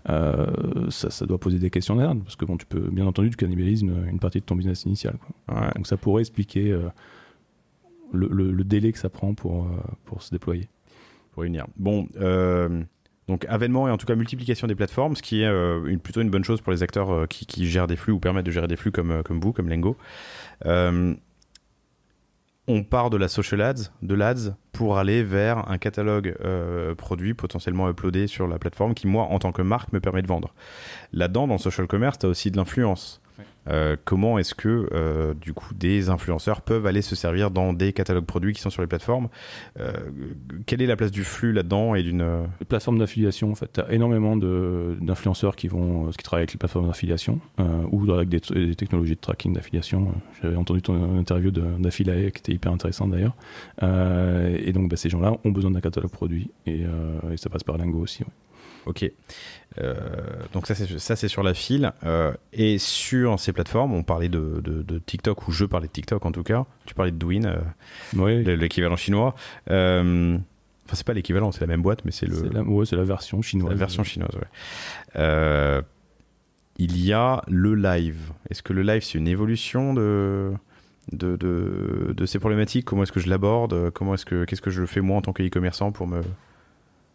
ça doit poser des questions derrière, parce que tu peux, bien entendu, tu cannibalises une partie de ton business initial, quoi. Ouais. Donc ça pourrait expliquer le délai que ça prend pour se déployer. Pour venir. Bon, donc avènement et en tout cas multiplication des plateformes, ce qui est plutôt une bonne chose pour les acteurs qui gèrent des flux ou permettent de gérer des flux comme vous, comme Lengo. On part de la social ads, de l'ads, pour aller vers un catalogue produit potentiellement uploadé sur la plateforme qui, moi, en tant que marque, me permet de vendre. Là-dedans, dans le social commerce, tu as aussi de l'influence. Comment est-ce que du coup des influenceurs peuvent aller se servir dans des catalogues produits qui sont sur les plateformes? Quelle est la place du flux là-dedans et d'une les plateformes d'affiliation? En fait, tu as énormément d'influenceurs qui travaillent avec les plateformes d'affiliation ou avec des technologies de tracking d'affiliation. J'avais entendu ton interview d'Affilae qui était hyper intéressant d'ailleurs. Et donc ces gens-là ont besoin d'un catalogue produit et ça passe par Lingo aussi. Ouais. Ok. Donc ça c'est sur la file. Et sur ces plateformes, on parlait de TikTok, ou je parlais de TikTok en tout cas. Tu parlais de Douyin, oui. L'équivalent chinois. Enfin, c'est pas l'équivalent, c'est la même boîte, mais c'est la version chinoise. La version chinoise, ouais. Il y a le live. Est-ce que le live, c'est une évolution de ces problématiques? Comment est-ce que je l'aborde? Qu'est-ce que je fais moi en tant qu'e-commerçant pour me...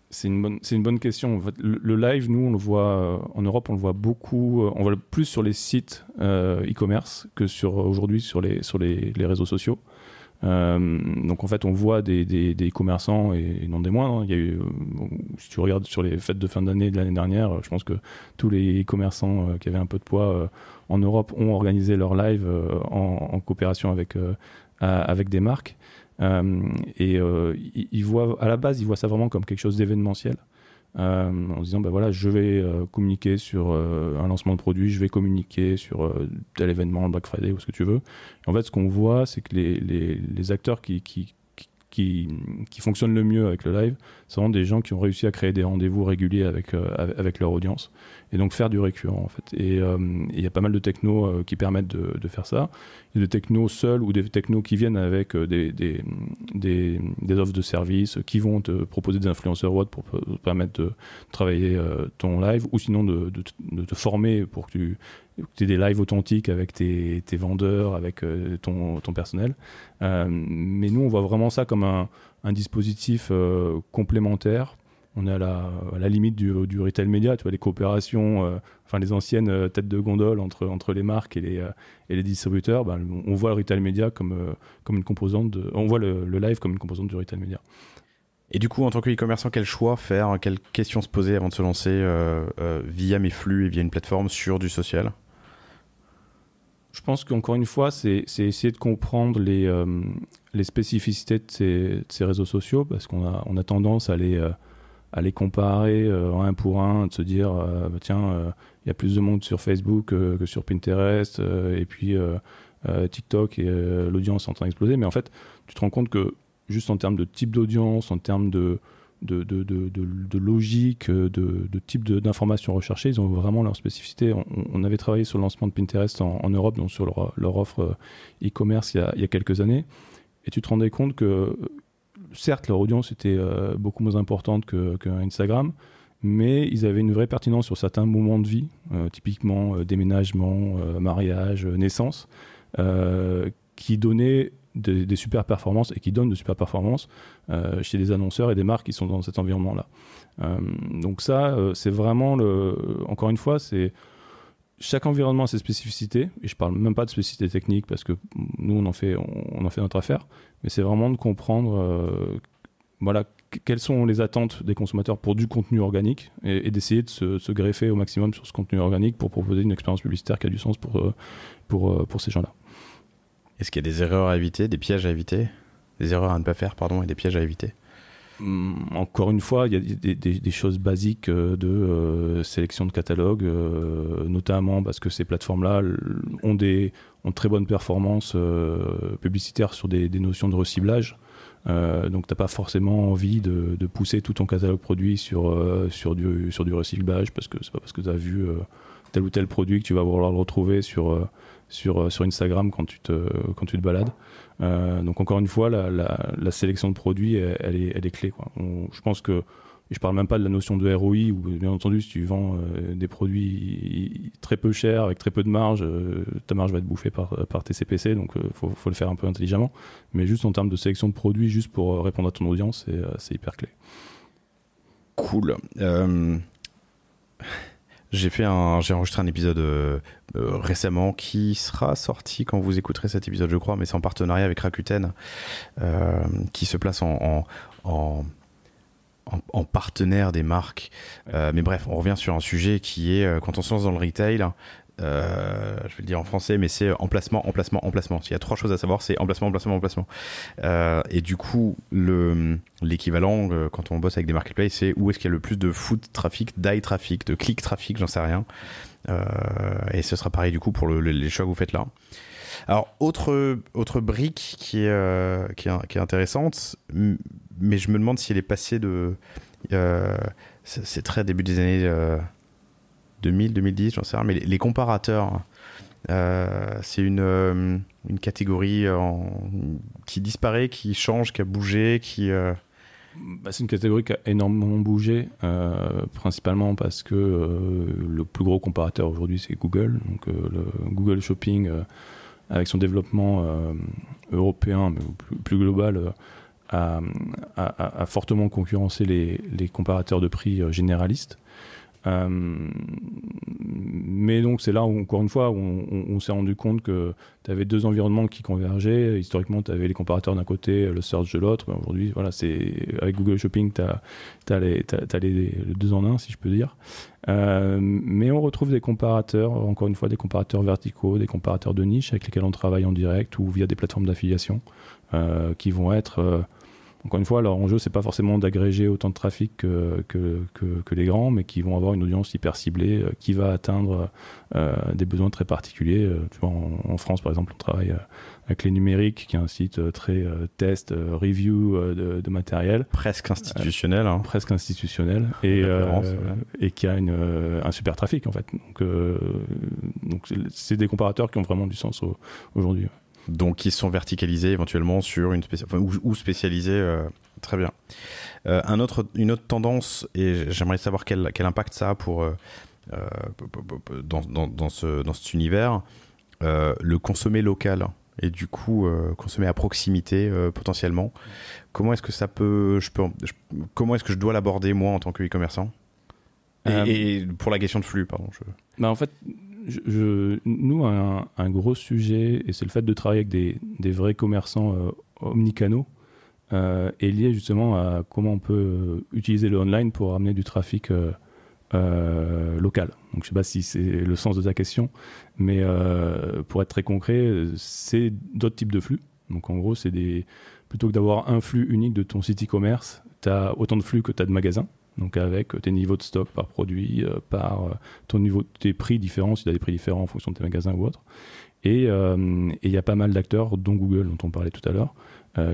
C'est une bonne question. En fait, le live, nous, on le voit en Europe, on le voit beaucoup. On voit plus sur les sites e-commerce que aujourd'hui sur les réseaux sociaux. Donc en fait, on voit des e-commerçants et non des moindres. Il y a eu, si tu regardes sur les fêtes de fin d'année de l'année dernière, je pense que tous les e-commerçants qui avaient un peu de poids en Europe ont organisé leur live en coopération avec des marques. Ils voient, à la base, ils voient ça vraiment comme quelque chose d'événementiel, en se disant voilà, je vais communiquer sur un lancement de produit, je vais communiquer sur tel événement, Black Friday ou ce que tu veux. Et en fait, ce qu'on voit, c'est que les acteurs qui fonctionnent le mieux avec le live, c'est vraiment des gens qui ont réussi à créer des rendez-vous réguliers avec leur audience et donc faire du récurrent en fait. Et il y a pas mal de technos qui permettent de faire ça. Il y a des technos seuls ou des technos qui viennent avec des offres de services qui vont te proposer des influenceurs ou autres pour te permettre de travailler ton live, ou sinon de te former pour que tu aies des lives authentiques avec tes vendeurs, avec ton personnel. Mais nous, on voit vraiment ça comme un dispositif complémentaire. On est à la limite du retail média, tu vois, les coopérations, les anciennes têtes de gondole entre les marques et les distributeurs. On voit le retail média comme une composante on voit le live comme une composante du retail média. Et du coup, en tant que e-commerçant, quel choix faire? Quelles questions se poser avant de se lancer via mes flux et via une plateforme sur du social? Je pense qu'encore une fois, c'est essayer de comprendre les spécificités de ces réseaux sociaux, parce qu'on a tendance à les comparer un pour un, de se dire tiens, il y a plus de monde sur Facebook que sur Pinterest, et puis TikTok et l'audience est en train d'exploser. Mais en fait, tu te rends compte que juste en termes de type d'audience, en termes de logique, de type d'informations recherchées, ils ont vraiment leur spécificité. On avait travaillé sur le lancement de Pinterest en Europe, donc sur leur offre e-commerce il y a quelques années, et tu te rendais compte que certes leur audience était beaucoup moins importante qu'Instagram, mais ils avaient une vraie pertinence sur certains moments de vie, typiquement déménagement, mariage, naissance, qui donnaient des super performances et qui donnent de super performances chez des annonceurs et des marques qui sont dans cet environnement-là. Donc ça, c'est vraiment encore une fois, chaque environnement a ses spécificités, et je parle même pas de spécificités techniques parce que nous on en fait notre affaire, mais c'est vraiment de comprendre quelles sont les attentes des consommateurs pour du contenu organique et d'essayer de se greffer au maximum sur ce contenu organique pour proposer une expérience publicitaire qui a du sens pour ces gens-là. Est-ce qu'il y a des erreurs à éviter, des pièges à éviter, des erreurs à ne pas faire, et des pièges à éviter? Encore une fois, il y a des choses basiques de sélection de catalogue, notamment parce que ces plateformes-là ont de très bonnes performances publicitaires sur des notions de reciblage. Donc tu n'as pas forcément envie de pousser tout ton catalogue produit sur du recyclage, parce que c'est pas parce que tu as vu tel ou tel produit que tu vas vouloir le retrouver sur Instagram quand tu te balades. Donc encore une fois, la sélection de produits, elle est clé, quoi. Je pense que, et je parle même pas de la notion de ROI, où bien entendu si tu vends des produits très peu chers avec très peu de marge, ta marge va être bouffée par tes CPC, donc faut le faire un peu intelligemment, mais juste en termes de sélection de produits, juste pour répondre à ton audience, c'est hyper clé. Cool. J'ai enregistré un épisode récemment qui sera sorti quand vous écouterez cet épisode, je crois, mais c'est en partenariat avec Rakuten, qui se place en partenaire des marques. Mais bref, on revient sur un sujet qui est, quand on se lance dans le retail, je vais le dire en français, mais c'est emplacement. S'il y a 3 choses à savoir, c'est emplacement. Et du coup, l'équivalent, quand on bosse avec des marketplaces, c'est où est-ce qu'il y a le plus de foot trafic, d'eye trafic, de click trafic, j'en sais rien. Et ce sera pareil du coup pour les choix que vous faites là. Alors, autre brique qui est intéressante, mais je me demande si elle est passée de... c'est très début des années 2000, 2010, j'en sais rien, mais les comparateurs, c'est une catégorie qui disparaît, qui change, qui a bougé, qui... C'est une catégorie qui a énormément bougé, principalement parce que le plus gros comparateur aujourd'hui, c'est Google. Donc, le Google Shopping, avec son développement européen, mais plus global, a fortement concurrencé les comparateurs de prix généralistes. Mais donc c'est là où, encore une fois, on s'est rendu compte que tu avais 2 environnements qui convergeaient. Historiquement, tu avais les comparateurs d'un côté, le search de l'autre. Aujourd'hui, voilà, avec Google Shopping, tu as les 2 en 1, si je peux dire. Mais on retrouve des comparateurs, encore une fois, des comparateurs verticaux, des comparateurs de niche avec lesquels on travaille en direct ou via des plateformes d'affiliation qui vont être... Encore une fois, leur enjeu, c'est pas forcément d'agréger autant de trafic que les grands, mais qui vont avoir une audience hyper ciblée qui va atteindre des besoins très particuliers. Tu vois, en France, par exemple, on travaille avec Les Numériques, qui est un site très test, review de matériel. Presque institutionnel. Presque institutionnel. Et qui a un super trafic, en fait. Donc c'est des comparateurs qui ont vraiment du sens aujourd'hui. Donc, ils sont verticalisés éventuellement sur ou spécialisés. Très bien. Une autre tendance, et j'aimerais savoir quel impact ça a dans cet univers, le consommer local et du coup consommer à proximité potentiellement. Comment est-ce que ça peut... comment est-ce que je dois l'aborder moi en tant que e-commerçant et pour la question de flux, pardon. En fait... nous, un gros sujet, et c'est le fait de travailler avec des vrais commerçants omnicanaux, est lié justement à comment on peut utiliser le online pour amener du trafic local. Donc, je ne sais pas si c'est le sens de ta question, mais pour être très concret, c'est d'autres types de flux. Donc, en gros, plutôt que d'avoir un flux unique de ton site e-commerce, tu as autant de flux que tu as de magasins. Donc avec tes niveaux de stock par produit, par ton niveau, tes prix différents, si tu as des prix différents en fonction de tes magasins ou autres. Et il y a pas mal d'acteurs, dont Google, dont on parlait tout à l'heure,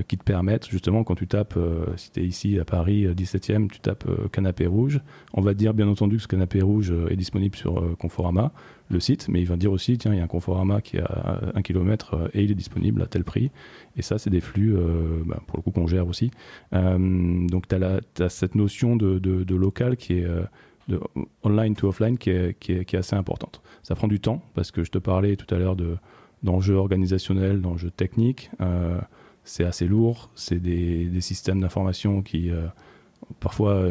qui te permettent justement, quand tu tapes, si tu es ici à Paris 17e, tu tapes canapé rouge. On va te dire bien entendu que ce canapé rouge est disponible sur Conforama, le site, mais il va te dire aussi, tiens, il y a un Conforama qui est à 1 km et il est disponible à tel prix. Et ça, c'est des flux, pour le coup, qu'on gère aussi. Donc, tu as cette notion de local qui est... de online to offline qui est assez importante. Ça prend du temps parce que je te parlais tout à l'heure d'enjeux organisationnels, d'enjeux techniques. C'est assez lourd. C'est des systèmes d'information qui parfois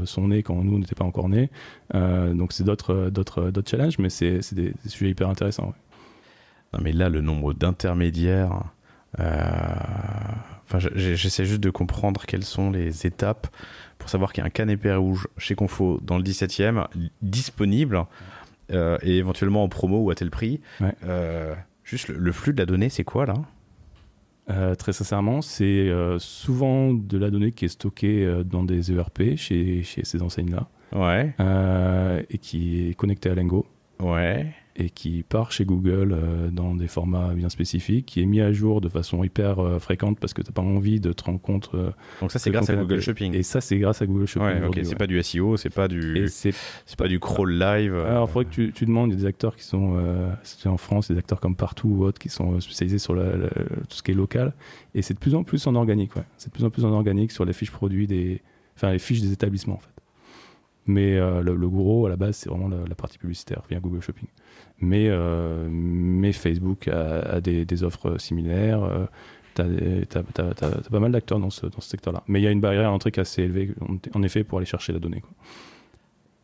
sont nés quand nous n'étions pas encore nés. Donc c'est d'autres challenges, mais c'est des sujets hyper intéressants. Ouais. Non, mais là, le nombre d'intermédiaires... j'essaie juste de comprendre quelles sont les étapes pour savoir qu'il y a un canapé rouge chez Confo dans le 17e disponible et éventuellement en promo ou à tel prix. Ouais. Juste le flux de la donnée, c'est quoi là ? Très sincèrement, c'est souvent de la donnée qui est stockée dans des ERP chez ces enseignes-là. Ouais. Et qui est connectée à Lengo. Ouais. Et qui part chez Google dans des formats bien spécifiques, qui est mis à jour de façon hyper fréquente parce que tu n'as pas envie de te rendre compte. Donc ça, c'est grâce à Google Shopping. Et ça, c'est grâce à Google Shopping. Ouais, ok, c'est pas du SEO, c'est pas du crawl live. Alors, il faudrait que tu demandes, il y a des acteurs qui sont, en France, des acteurs comme Partout ou autres, qui sont spécialisés sur tout ce qui est local. Et c'est de plus en plus en organique, ouais. C'est de plus en plus en organique sur les fiches produits, les fiches des établissements, en fait. Mais le gros, à la base, c'est vraiment la partie publicitaire via Google Shopping. Mais Facebook a des offres similaires. T'as pas mal d'acteurs dans ce secteur-là. Mais il y a une barrière à l'entrée qui est assez élevée, en effet, pour aller chercher la donnée, quoi.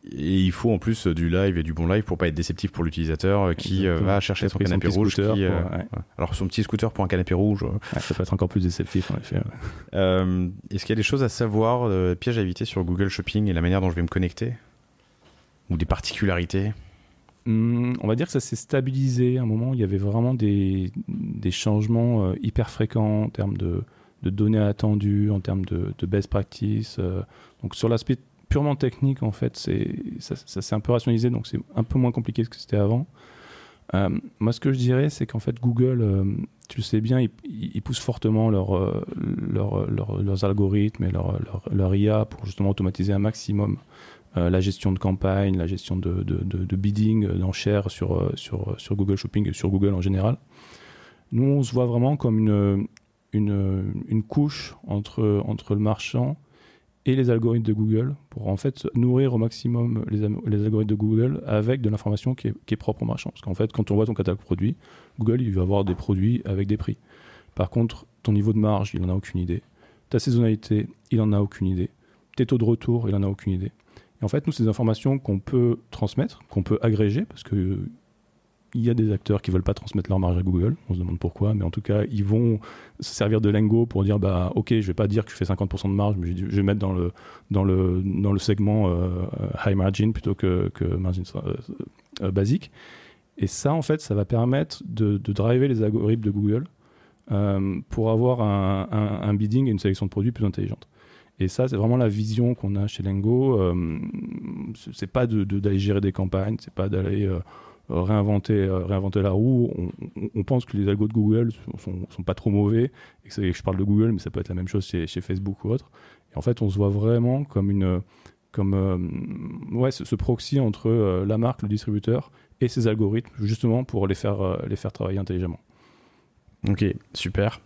Et il faut en plus du live et du bon live pour pas être déceptif pour l'utilisateur qui va chercher son canapé rouge. Alors son petit scooter pour un canapé rouge. Ça peut être encore plus déceptif en effet. Est-ce qu'il y a des choses à savoir, pièges à éviter sur Google Shopping et la manière dont je vais me connecter? Ou des particularités? On va dire que ça s'est stabilisé. À un moment, il y avait vraiment des changements hyper fréquents en termes de données attendues, en termes de best practice. Donc sur l'aspect purement technique, en fait, ça s'est un peu rationalisé, donc c'est un peu moins compliqué que c'était avant. Moi, ce que je dirais, c'est qu'en fait, Google, tu le sais bien, ils poussent fortement leurs algorithmes et leur IA pour justement automatiser un maximum la gestion de campagne, la gestion de bidding, d'enchères sur Google Shopping et sur Google en général. Nous, on se voit vraiment comme une couche entre le marchand et les algorithmes de Google pour en fait nourrir au maximum les algorithmes de Google avec de l'information qui est propre au marchand. Parce qu'en fait, quand on voit ton catalogue produit, Google, il va avoir des produits avec des prix. Par contre, ton niveau de marge, il n'en a aucune idée. Ta saisonnalité, il n'en a aucune idée. Tes taux de retour, il n'en a aucune idée. Et en fait, nous, c'est des informations qu'on peut transmettre, qu'on peut agréger, parce que il y a des acteurs qui ne veulent pas transmettre leur marge à Google. On se demande pourquoi, mais en tout cas, ils vont se servir de Lengo pour dire ok, je ne vais pas dire que je fais 50% de marge, mais je vais mettre dans le segment high margin plutôt que margin basique. Et ça, en fait, ça va permettre de driver les algorithmes de Google pour avoir un bidding et une sélection de produits plus intelligente. Et ça, c'est vraiment la vision qu'on a chez Lengo. C'est pas d'aller gérer des campagnes, c'est pas d'aller réinventer la roue. On pense que les algos de Google sont pas trop mauvais. Et que je parle de Google, mais ça peut être la même chose chez Facebook ou autre. Et en fait, on se voit vraiment comme ce proxy entre la marque, le distributeur et ses algorithmes, justement pour les faire travailler intelligemment. Ok, super.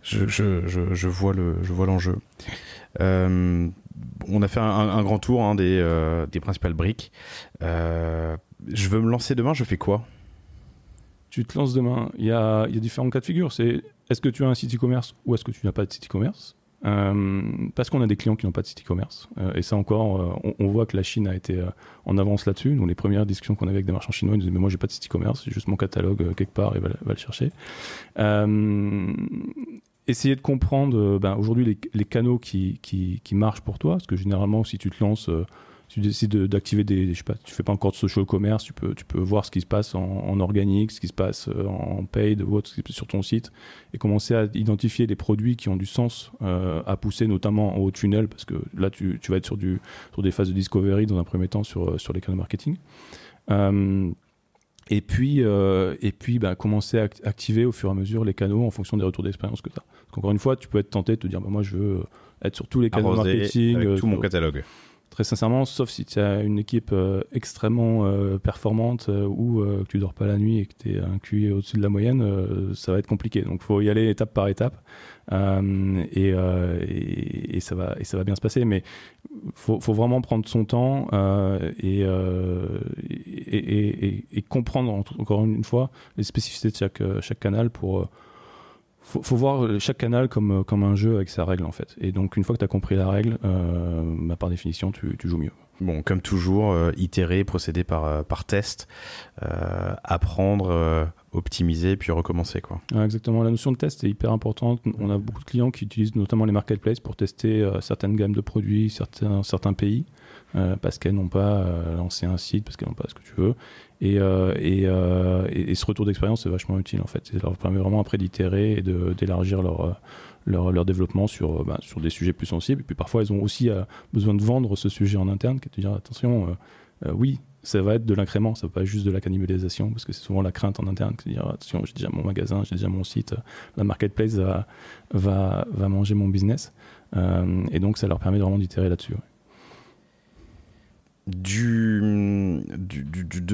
Je vois l'enjeu. On a fait un grand tour des principales briques. Je veux me lancer demain, je fais quoi? Tu te lances demain. Il y a différents cas de figure. Est-ce que tu as un site e-commerce ou est-ce que tu n'as pas de site e-commerce? Parce qu'on a des clients qui n'ont pas de site e-commerce. Et ça encore, on voit que la Chine a été en avance là-dessus. Nous, les premières discussions qu'on avait avec des marchands chinois, ils disaient mais moi, j'ai pas de site e-commerce, j'ai juste mon catalogue quelque part et va le chercher. Essayer de comprendre aujourd'hui les canaux qui marchent pour toi, parce que généralement, si tu te lances, si tu décides d'activer tu fais pas encore de social commerce, tu peux voir ce qui se passe en organique, ce qui se passe en paid ou autre sur ton site, et commencer à identifier les produits qui ont du sens à pousser, notamment en haut tunnel, parce que là, tu vas être sur des phases de discovery dans un premier temps sur les canaux marketing. Et puis commencer à activer au fur et à mesure les canaux en fonction des retours d'expérience que tu as. Parce qu'encore une fois, tu peux être tenté de te dire moi je veux être sur tous les canaux marketing. Avec tout mon catalogue. Très sincèrement, sauf si tu as une équipe extrêmement performante ou que tu dors pas la nuit et que tu es un QI au-dessus de la moyenne, ça va être compliqué. Donc il faut y aller étape par étape et ça va bien se passer. Mais faut vraiment prendre son temps et comprendre encore une fois les spécificités de chaque canal pour... Faut voir chaque canal comme un jeu avec sa règle en fait. Et donc une fois que tu as compris la règle, par définition tu joues mieux. Bon, comme toujours, itérer, procéder par test, apprendre, optimiser, puis recommencer quoi. Exactement, la notion de test est hyper importante. On a beaucoup de clients qui utilisent notamment les marketplaces pour tester certaines gammes de produits, certains pays, parce qu'elles n'ont pas lancé un site, parce qu'elles n'ont pas ce que tu veux. Et ce retour d'expérience c'est vachement utile en fait. Ça leur permet vraiment après d'itérer et d'élargir leur développement sur des sujets plus sensibles. Et puis parfois ils ont aussi besoin de vendre ce sujet en interne, qui est de dire attention, oui, ça va être de l'incrément, ça va pas être juste de la cannibalisation, parce que c'est souvent la crainte en interne, c'est de dire attention, j'ai déjà mon magasin, j'ai déjà mon site, la marketplace va manger mon business, et donc ça leur permet vraiment d'itérer là-dessus. Ouais.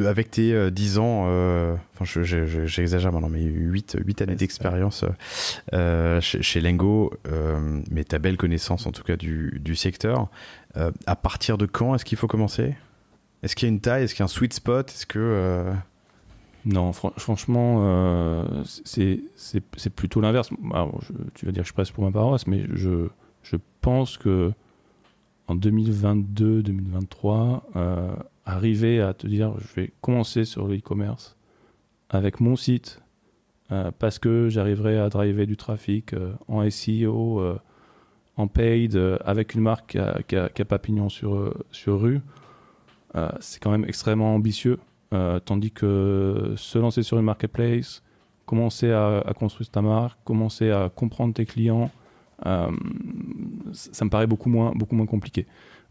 Avec tes 10 ans, j'exagère maintenant, mais 8 années d'expérience chez Lengo, mais ta belle connaissance en tout cas du secteur, à partir de quand est-ce qu'il faut commencer? Est-ce qu'il y a une taille? Est-ce qu'il y a un sweet spot? Est-ce que... Non, franchement, c'est plutôt l'inverse. Alors, tu vas dire que je presse pour ma paroisse, mais je pense que en 2022-2023, arriver à te dire je vais commencer sur le e-commerce avec mon site parce que j'arriverai à driver du trafic en SEO, en paid, avec une marque qui a pas pignon sur rue, c'est quand même extrêmement ambitieux. Tandis que se lancer sur une marketplace, commencer à construire ta marque, commencer à comprendre tes clients, ça me paraît beaucoup moins compliqué.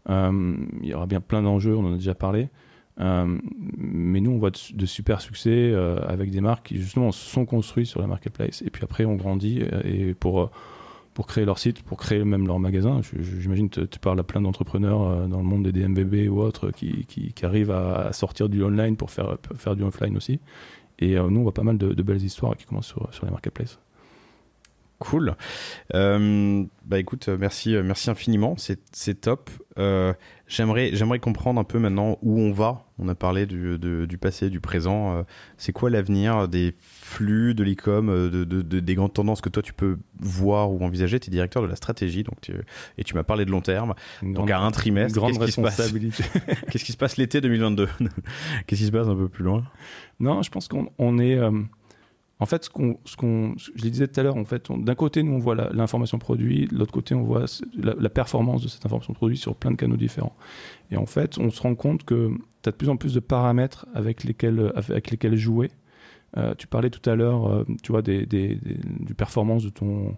Il y aura bien plein d'enjeux, on en a déjà parlé. Mais nous, on voit de super succès avec des marques qui, justement, sont construites sur la marketplace. Et puis après, on grandit et pour créer leur site, pour créer même leur magasin. J'imagine que tu parles à plein d'entrepreneurs dans le monde des DMVB ou autres qui arrivent à sortir du online pour faire du offline aussi. Et nous, on voit pas mal de belles histoires qui commencent sur les marketplaces. Cool. Écoute, merci infiniment. C'est top. J'aimerais comprendre un peu maintenant où on va. On a parlé du passé, du présent. C'est quoi l'avenir des flux, de l'e-com, des grandes tendances que toi tu peux voir ou envisager? Tu es directeur de la stratégie et tu m'as parlé de long terme. Donc à un trimestre, grande responsabilité. Qu'est-ce qui se passe l'été 2022? Qu'est-ce qui se passe un peu plus loin? Non, je pense qu'on est... En fait, je le disais tout à l'heure, en fait, d'un côté, nous, on voit l'information produit, de l'autre côté, on voit la performance de cette information produit sur plein de canaux différents. Et en fait, on se rend compte que tu as de plus en plus de paramètres avec lesquels jouer. Tu parlais tout à l'heure, tu vois, du performance de ton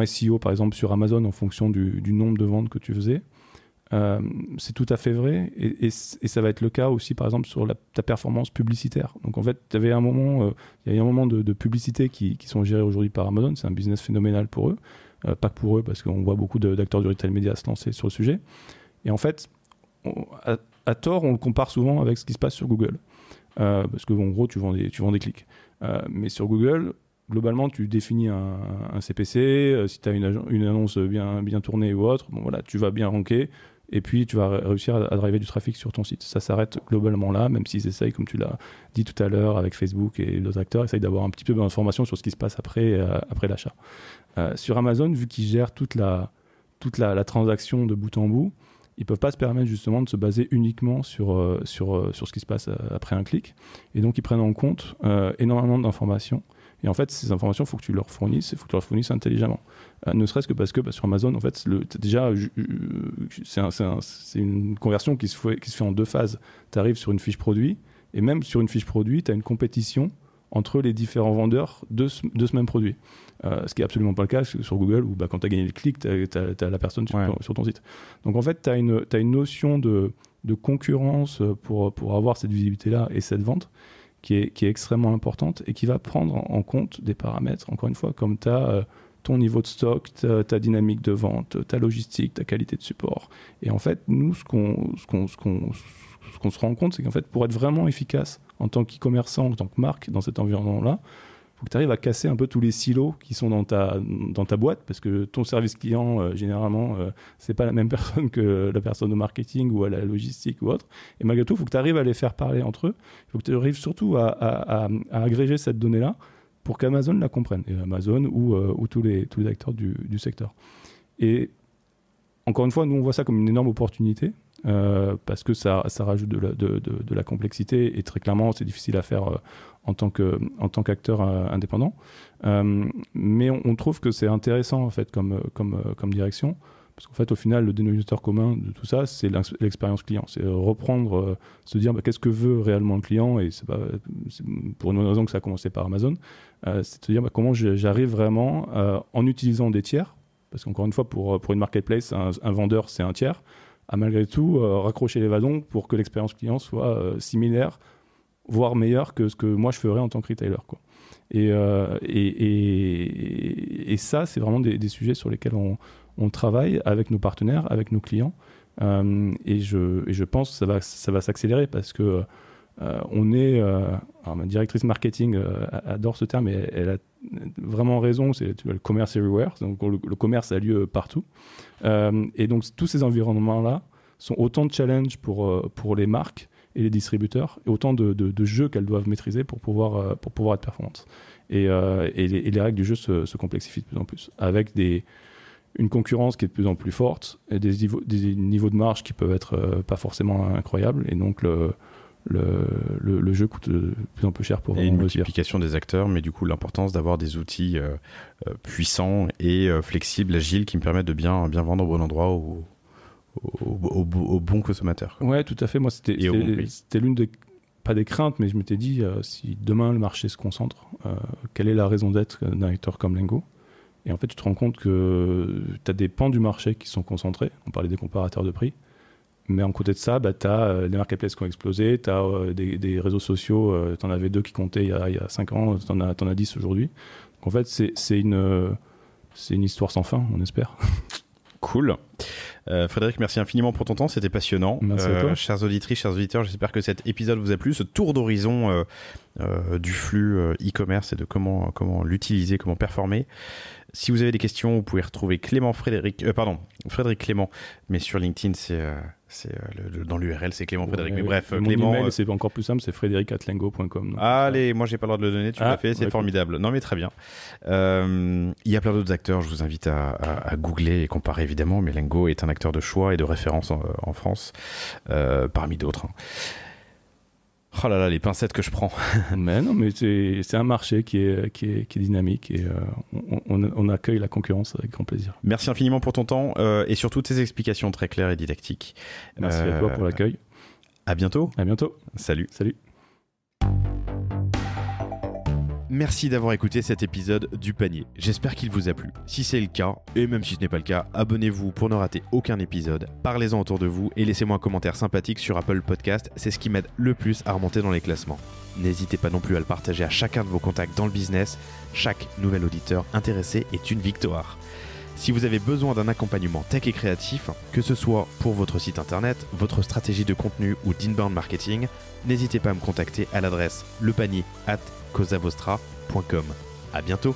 SEO, par exemple, sur Amazon, en fonction du nombre de ventes que tu faisais. C'est tout à fait vrai et ça va être le cas aussi par exemple sur ta performance publicitaire. Donc en fait il y a eu un moment de publicité qui sont gérés aujourd'hui par Amazon. C'est un business phénoménal pour eux, pas que pour eux parce qu'on voit beaucoup d'acteurs du retail média se lancer sur le sujet. Et en fait à tort on le compare souvent avec ce qui se passe sur Google parce que en gros tu vends des clics, mais sur Google globalement, tu définis un CPC, si tu as une annonce bien tournée ou autre, bon, voilà, tu vas bien ranker et puis tu vas réussir à driver du trafic sur ton site. Ça s'arrête globalement là, même s'ils essayent, comme tu l'as dit tout à l'heure avec Facebook et d'autres acteurs, essayent d'avoir un petit peu d'informations sur ce qui se passe après l'achat. Sur Amazon, vu qu'ils gèrent toute la transaction de bout en bout, ils ne peuvent pas se permettre justement de se baser uniquement sur ce qui se passe après un clic. Et donc, ils prennent en compte énormément d'informations. Et en fait, ces informations, il faut que tu leur fournisses, intelligemment. Ne serait-ce que parce que sur Amazon, en fait, déjà, c'est une conversion qui se fait en deux phases. Tu arrives sur une fiche produit, et même sur une fiche produit, tu as une compétition entre les différents vendeurs de ce même produit. Ce qui n'est absolument pas le cas sur Google, où quand tu as gagné le clic, tu as la personne sur ton site. Donc en fait, tu as une notion de concurrence pour avoir cette visibilité-là et cette vente qui est extrêmement importante et qui va prendre en compte des paramètres, encore une fois, comme tu as ton niveau de stock, ta dynamique de vente, ta logistique, ta qualité de support. Et en fait, nous, ce qu'on se rend compte, c'est qu'en fait, pour être vraiment efficace en tant qu'e-commerçant, en tant que marque dans cet environnement-là, il faut que tu arrives à casser un peu tous les silos qui sont dans ta boîte, parce que ton service client, généralement, c'est pas la même personne que la personne au marketing ou à la logistique ou autre. Et malgré tout, il faut que tu arrives à les faire parler entre eux. Il faut que tu arrives surtout à agréger cette donnée-là pour qu'Amazon la comprenne. Et Amazon ou tous les acteurs du secteur. Et encore une fois, nous, on voit ça comme une énorme opportunité. Parce que ça rajoute de la complexité et très clairement c'est difficile à faire en tant qu'acteur indépendant, mais on trouve que c'est intéressant en fait comme direction, parce qu'en fait au final le dénominateur commun de tout ça c'est l'expérience client, c'est reprendre, se dire qu'est-ce que veut réellement le client, et c'est pour une bonne raison que ça a commencé par Amazon, c'est de se dire comment j'arrive vraiment en utilisant des tiers, parce qu'encore une fois pour une marketplace un vendeur c'est un tiers, à malgré tout raccrocher les wagons pour que l'expérience client soit similaire, voire meilleure que ce que moi je ferais en tant que retailer, quoi. Et ça, c'est vraiment des sujets sur lesquels on travaille avec nos partenaires, avec nos clients. Et je pense que ça va s'accélérer parce que alors ma directrice marketing adore ce terme, et elle a vraiment raison, c'est le commerce everywhere, donc le commerce a lieu partout. Et donc tous ces environnements-là sont autant de challenges pour les marques et les distributeurs, et autant de jeux qu'elles doivent maîtriser pour pouvoir être performantes. Et les règles du jeu se complexifient de plus en plus, avec une concurrence qui est de plus en plus forte et des niveaux de marge qui peuvent être pas forcément incroyables. Et donc, le jeu coûte de plus en plus cher pour et une multiplication des acteurs, mais du coup l'importance d'avoir des outils puissants et flexibles, agiles, qui me permettent de bien vendre au bon endroit au bon consommateur. Ouais, tout à fait. Moi, c'était l'une des, pas des craintes, mais je m'étais dit, si demain le marché se concentre, quelle est la raison d'être d'un acteur comme Lengo? Et en fait, tu te rends compte que tu as des pans du marché qui sont concentrés. On parlait des comparateurs de prix. Mais en côté de ça, tu as des marketplaces qui ont explosé, tu as des réseaux sociaux, tu en avais 2 qui comptaient il y a 5 ans, tu en as 10 aujourd'hui. Donc en fait, c'est une histoire sans fin, on espère. Cool. Frédéric, merci infiniment pour ton temps, c'était passionnant. Merci à toi. Chères auditrices, chers auditeurs, j'espère que cet épisode vous a plu, ce tour d'horizon du flux e-commerce et de comment l'utiliser, comment performer. Si vous avez des questions, vous pouvez retrouver Frédéric Clément, mais sur LinkedIn, dans l'URL, c'est Clément Frédéric. Mais bref, mon Clément. Email, c'est encore plus simple, c'est frédéric@lengo.com. Allez, moi j'ai pas le droit de le donner, tu l'as fait, c'est formidable. Non mais très bien. Il y a plein d'autres acteurs, je vous invite à googler et comparer évidemment, mais Lengo est un acteur de choix et de référence en France, parmi d'autres. Oh là là, les pincettes que je prends. Mais non, mais c'est un marché qui est dynamique et on accueille la concurrence avec grand plaisir. Merci infiniment pour ton temps et surtout tes explications très claires et didactiques. Merci à toi pour l'accueil. À bientôt. À bientôt. Salut. Salut. Merci d'avoir écouté cet épisode du panier. J'espère qu'il vous a plu. Si c'est le cas, et même si ce n'est pas le cas, abonnez-vous pour ne rater aucun épisode. Parlez-en autour de vous et laissez-moi un commentaire sympathique sur Apple Podcast. C'est ce qui m'aide le plus à remonter dans les classements. N'hésitez pas non plus à le partager à chacun de vos contacts dans le business. Chaque nouvel auditeur intéressé est une victoire. Si vous avez besoin d'un accompagnement tech et créatif, que ce soit pour votre site internet, votre stratégie de contenu ou d'inbound marketing, n'hésitez pas à me contacter à l'adresse lepanier@causavostra.com. À bientôt.